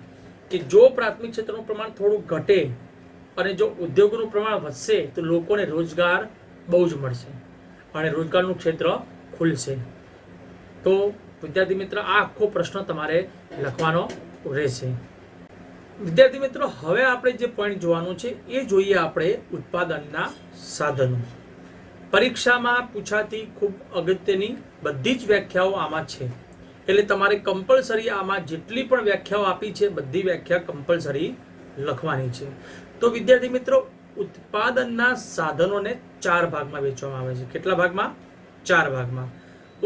કે જો પ્રાથમિક ક્ષેત્રનું પ્રમાણ થોડું ઘટે અને જો ઉદ્યોગોનું પ્રમાણ વધશે તો લોકોને રોજગાર બહુ જ મળશે અને રોજગારનું ક્ષેત્ર ખુલશે. તો વિદ્યાર્થી મિત્ર આ આખો પ્રશ્ન તમારે લખવાનો રહેશે. વિદ્યાર્થી મિત્રો હવે આપણે જે પોઈન્ટ જોવાનું છે એ જોઈએ આપણે ઉત્પાદનના સાધનો. પરીક્ષામાં પૂછાતી ખૂબ અગત્યની બધી જ વ્યાખ્યાઓ આમાં છે. એટલે તમારે કમ્પલસરી આમાં જેટલી પણ વ્યાખ્યાઓ આપી છે બધી વ્યાખ્યા કમ્પલસરી લખવાની છે. તો વિદ્યાર્થી મિત્રો ઉત્પાદનના સાધનોને 4 ભાગમાં વહેંચવામાં આવે છે. કેટલા ભાગમાં? 4 ભાગમાં.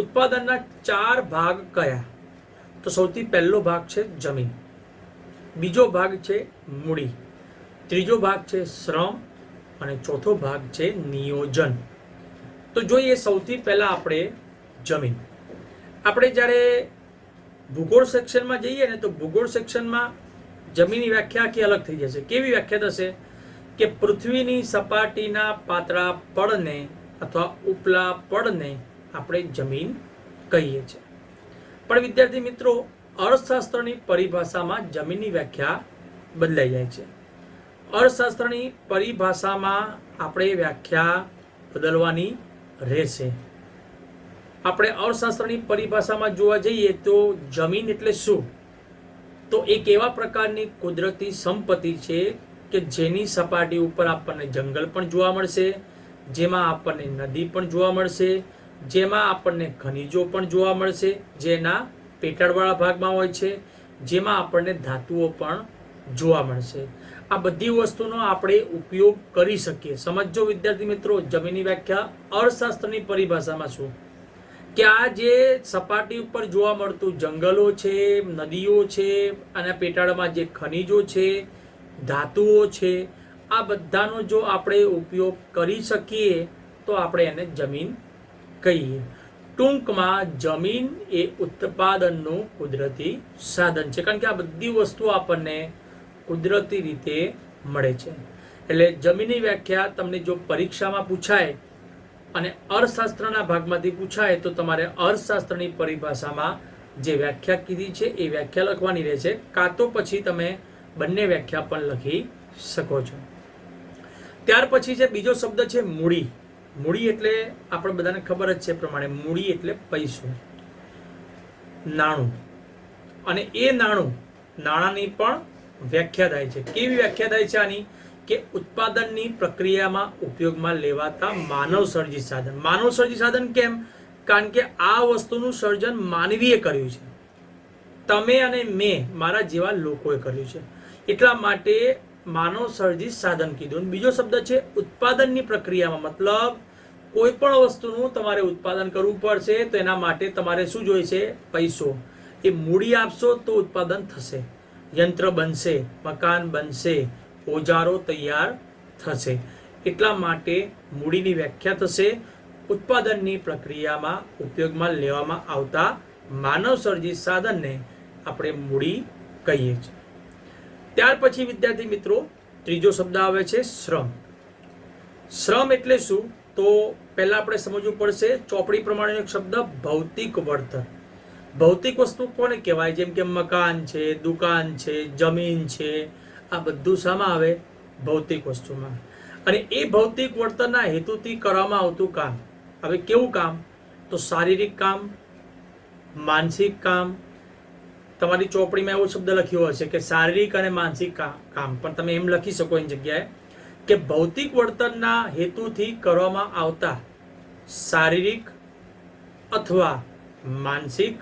ઉત્પાદનના 4 ભાગ કયા? તો સૌથી પહેલો ભાગ છે જમીન, બીજો ભાગ છે મૂડી, ત્રીજો ભાગ છે શ્રમ અને ચોથો ભાગ છે નિયોજન. તો જોઈએ સૌથી પહેલા આપણે જમીન. આપણે જ્યારે ભૂગોળ સેક્શનમાં જઈએ ને તો ભૂગોળ સેક્શનમાં જમીનની વ્યાખ્યા આખી અલગ થઈ જશે. કેવી વ્યાખ્યા થશે કે પૃથ્વીની સપાટીના પાતળા પડને અથવા ઉપલા પડને આપણે જમીન કહીએ છીએ. પણ વિદ્યાર્થી મિત્રો અર્થશાસ્ત્રની પરિભાષામાં જમીનની વ્યાખ્યા બદલાઈ જાય છે. અર્થશાસ્ત્રની પરિભાષામાં આપણે વ્યાખ્યા બદલવાની રહેશે. આપણે અર્થશાસ્ત્રની પરિભાષામાં જોવા જઈએ તો જમીન એટલે શું? તો એક એવા પ્રકારની કુદરતી સંપત્તિ છે કે જેની સપાટી ઉપર આપણને જંગલ પણ જોવા મળશે, જેમાં આપણને નદી પણ જોવા મળશે, જેમાં આપણને ખનિજો પણ જોવા મળશે, જેના પેટાળવાળા ભાગમાં હોય છે, જેમાં આપણને ધાતુઓ પણ જોવા મળશે. આ બધી વસ્તુનો આપણે ઉપયોગ કરી શકીએ. સમજો વિદ્યાર્થી મિત્રો, જમીનની વ્યાખ્યા અર્થશાસ્ત્રની પરિભાષામાં શું કે આ જે સપાટી ઉપર જોવા મળતું જંગલો છે, નદીઓ છે, અને પેટાળમાં જે ખનિજો છે, ધાતુઓ છે, આ બધાનો જો આપણે ઉપયોગ કરી શકીએ તો આપણે એને જમીન કહીએ. ટૂંકમાં જમીન એ ઉત્પાદનનું કુદરતી સાધન છે, કારણ કે આ બધી વસ્તુઓ આપણને કુદરતી રીતે મળે છે. એટલે જમીનની વ્યાખ્યા તમને જો પરીક્ષામાં પૂછાય અને અર્થશાસ્ત્રના ભાગમાંથી પૂછાય તો તમારે અર્થશાસ્ત્રની પરિભાષામાં જે વ્યાખ્યા કીધી છે એ વ્યાખ્યા લખવાની રહેશે, કાં તો પછી તમે બંને વ્યાખ્યા પણ લખી શકો છો. ત્યાર પછી જે બીજો શબ્દ છે મૂડી. મૂડી એટલે આપણે બધાને ખબર જ છે પ્રમાણે મૂડી એટલે પૈસો, નાણું. અને એ નાણાંની પણ વ્યાખ્યા થાય છે. કેવી વ્યાખ્યા થાય છે આની? કે ઉત્પાદનની પ્રક્રિયામાં ઉપયોગમાં લેવાતા માનવ સર્જિત સાધન. માનવ સર્જિત સાધન કેમ? કારણ કે આ વસ્તુનું સર્જન માનવીએ કર્યું છે, તમે અને મેં, મારા જેવા લોકોએ કર્યું છે, એટલા માટે માનવ સર્જિત સાધન કીધું. બીજો શબ્દ છે ઉત્પાદનની પ્રક્રિયામાં, મતલબ કોઈ પણ વસ્તુનું તમારે ઉત્પાદન કરવું પડશે તો એના માટે તમારે શું જોઈશે? પૈસો. એ મૂડી આપશો તો ઉત્પાદન થશે, યંત્ર બનશે, મકાન બનશે, ઓજારો તૈયાર થશે. એટલા માટે મૂડીની વ્યાખ્યા થશે ઉત્પાદનની પ્રક્રિયામાં ઉપયોગમાં લેવામાં આવતા માનવ સર્જિત સાધનને આપણે મૂડી કહીએ છીએ. ત્યાર પછી વિદ્યાર્થી મિત્રો ત્રીજો શબ્દ આવે છે શ્રમ. શ્રમ એટલે શું? તો પહેલા આપણે સમજવું પડશે ચોપડી પ્રમાણે એક શબ્દ ભૌતિક વળતર. ભૌતિક વસ્તુ કોને કહેવાય? જેમ કે મકાન છે, દુકાન છે, જમીન છે, આ બધું શામાં આવે? ભૌતિક વસ્તુમાં. અને એ ભૌતિક વળતરના હેતુથી કરવામાં આવતું કામ. હવે કેવું કામ? તો શારીરિક કામ, માનસિક કામ. તમારી ચોપડીમાં એવો શબ્દ લખ્યો હશે કે શારીરિક અને માનસિક કામ, પણ તમે એમ લખી શકો એની જગ્યાએ કે ભૌતિક વળતરના હેતુથી કરવામાં આવતા શારીરિક અથવા માનસિક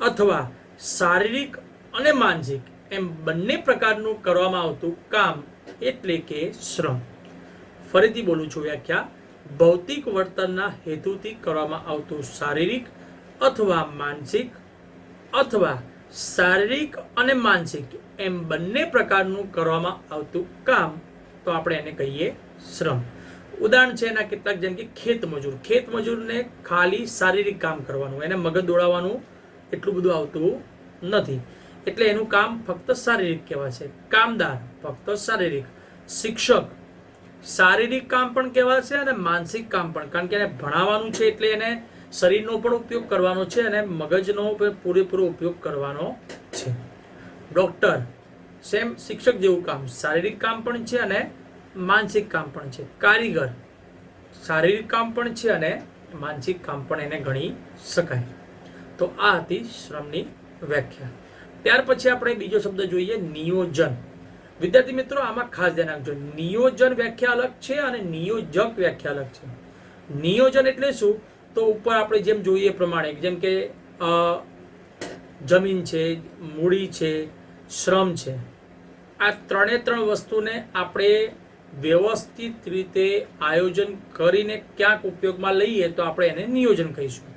અથવા શારીરિક અને માનસિક એમ બંને પ્રકારનું કરવામાં આવતું કામ એટલે કે શ્રમ. ફરીથી બોલું છું વ્યાખ્યા: ભૌતિક વળતરના હેતુથી કરવામાં આવતું શારીરિક અથવા માનસિક અથવા શારીરિક અને માનસિક એમ બંને પ્રકારનું કરવામાં આવતું કામ, તો આપણે એને કહીએ શ્રમ. ઉદાહરણ છે એના કેટલાક, જેમ કે ખેતમજૂર. ખેતમજૂરને ખાલી શારીરિક કામ કરવાનું, એને મગજ દોડાવવાનું એટલું બધું આવતું નથી, એટલે એનું કામ ફક્ત શારીરિક કહેવાશે. કામદાર ફક્ત શારીરિક. શિક્ષક શારીરિક કામ પણ કહેવાશે અને માનસિક કામ પણ, કારણ કે એને ભણાવવાનું છે એટલે એને શરીરનો પણ ઉપયોગ કરવાનો છે અને મગજનો પૂરેપૂરો ઉપયોગ કરવાનો છે. ડોક્ટર સેમ શિક્ષક જેવું કામ, શારીરિક કામ પણ છે અને માનસિક કામ પણ છે. કારીગર શારીરિક કામ પણ છે અને માનસિક કામ પણ એને ગણી શકાય. તો આ હતી શ્રમની વ્યાખ્યા. ત્યાર પછી આપણે બીજો શબ્દ જોઈએ, નિયોજન. વિદ્યાર્થી મિત્રો આમાં ખાસ ધ્યાન રાખજો, નિયોજન વ્યાખ્યા અલગ છે અને નિયોજક વ્યાખ્યા અલગ છે. નિયોજન એટલે શું? તો ઉપર આપણે જેમ જોઈએ પ્રમાણે, જેમ કે જમીન છે, મૂડી છે, શ્રમ છે, આ ત્રણે ત્રણ વસ્તુને આપણે વ્યવસ્થિત રીતે આયોજન કરીને ક્યાંક ઉપયોગમાં લઈએ તો આપણે એને નિયોજન કહીશું.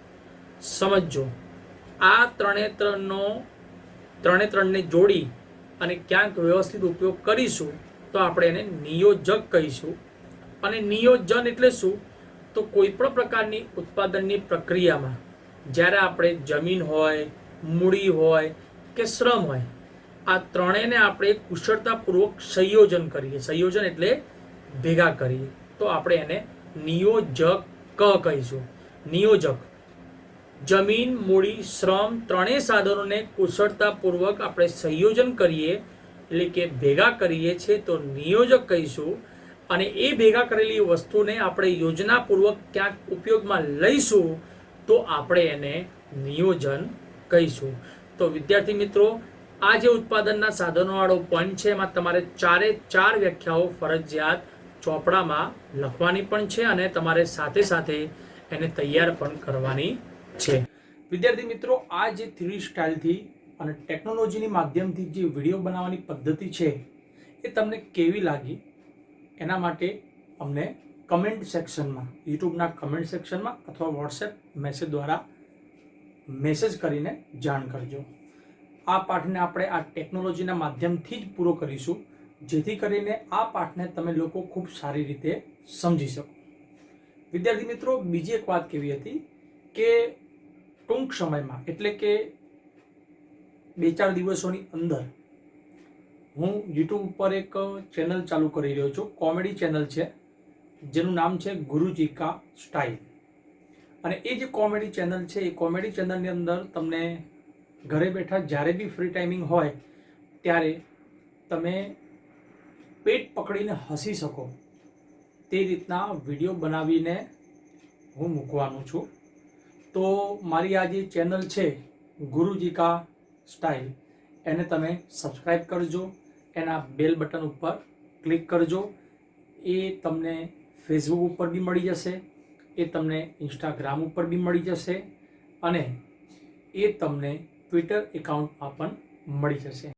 સમજો, આ ત્રણે ત્રણને જોડી અને ક્યાંક વ્યવસ્થિત ઉપયોગ કરીશું તો આપણે એને નિયોજક કહીશું. અને નિયોજન એટલે શું? તો કોઈ પણ પ્રકારની ઉત્પાદનની પ્રક્રિયામાં જ્યારે આપણે જમીન હોય, મૂડી હોય કે શ્રમ હોય, આ ત્રણેયને આપણે કુશળતાપૂર્વક સંયોજન કરીએ. સંયોજન એટલે ભેગા કરીએ, તો આપણે એને નિયોજક કહીશું. નિયોજક જમીન, મૂડી, શ્રમ ત્રણેય સાધનોને કુશળતાપૂર્વક આપણે સંયોજન કરીએ એટલે કે ભેગા કરીએ છીએ તો નિયોજક કહીશું. અને એ ભેગા કરેલી વસ્તુને આપણે યોજનાપૂર્વક ક્યાંક ઉપયોગમાં લઈશું તો આપણે એને નિયોજન કહીશું. તો વિદ્યાર્થી મિત્રો, આ જે ઉત્પાદનના સાધનોવાળો પોઈન્ટ છે એમાં તમારે ચારે ચાર વ્યાખ્યાઓ ફરજિયાત ચોપડામાં લખવાની પણ છે અને તમારે સાથે સાથે એને તૈયાર પણ કરવાની છે. વિદ્યાર્થી મિત્રો, આ જે 3D સ્ટાઇલથી અને ટેકનોલોજીની માધ્યમથી જે વિડીયો બનાવવાની પદ્ધતિ છે એ તમને કેવી લાગી એના માટે અમને કમેન્ટ સેક્શનમાં, યુટ્યુબના કમેન્ટ સેક્શનમાં અથવા વોટ્સએપ મેસેજ દ્વારા મેસેજ કરીને જાણ કરજો. આ પાઠને આપણે આ ટેકનોલોજીના માધ્યમથી જ પૂરો કરીશું, જેથી કરીને આ પાઠને તમે લોકો ખૂબ સારી રીતે સમજી શકો. વિદ્યાર્થી મિત્રો, બીજી એક વાત કેવી હતી કે ટૂંક સમયમાં એટલે કે 2-4 દિવસોની અંદર હું યુટ્યુબ ઉપર એક ચેનલ ચાલુ કરી રહ્યો છું. કોમેડી ચેનલ છે જેનું નામ છે ગુરુજી કા સ્ટાઇલ. અને એ જે કોમેડી ચેનલ છે એ કોમેડી ચેનલની અંદર તમને ઘરે બેઠા જ્યારે બી ફ્રી ટાઈમિંગ હોય ત્યારે તમે પેટ પકડીને હસી શકો તે રીતના વિડીયો બનાવીને હું મૂકવાનું છું. તો મારી આ જે ચેનલ છે ગુરુજી કા સ્ટાઇલ એને તમે સબસ્ક્રાઈબ કરજો, એના બેલ બટન ઉપર ક્લિક કરજો. એ તમને ફેસબુક ઉપર બી મળી જશે, એ તમને ઇન્સ્ટાગ્રામ ઉપર બી મળી જશે અને એ તમને ટ્વિટર એકાઉન્ટમાં પણ મળી જશે.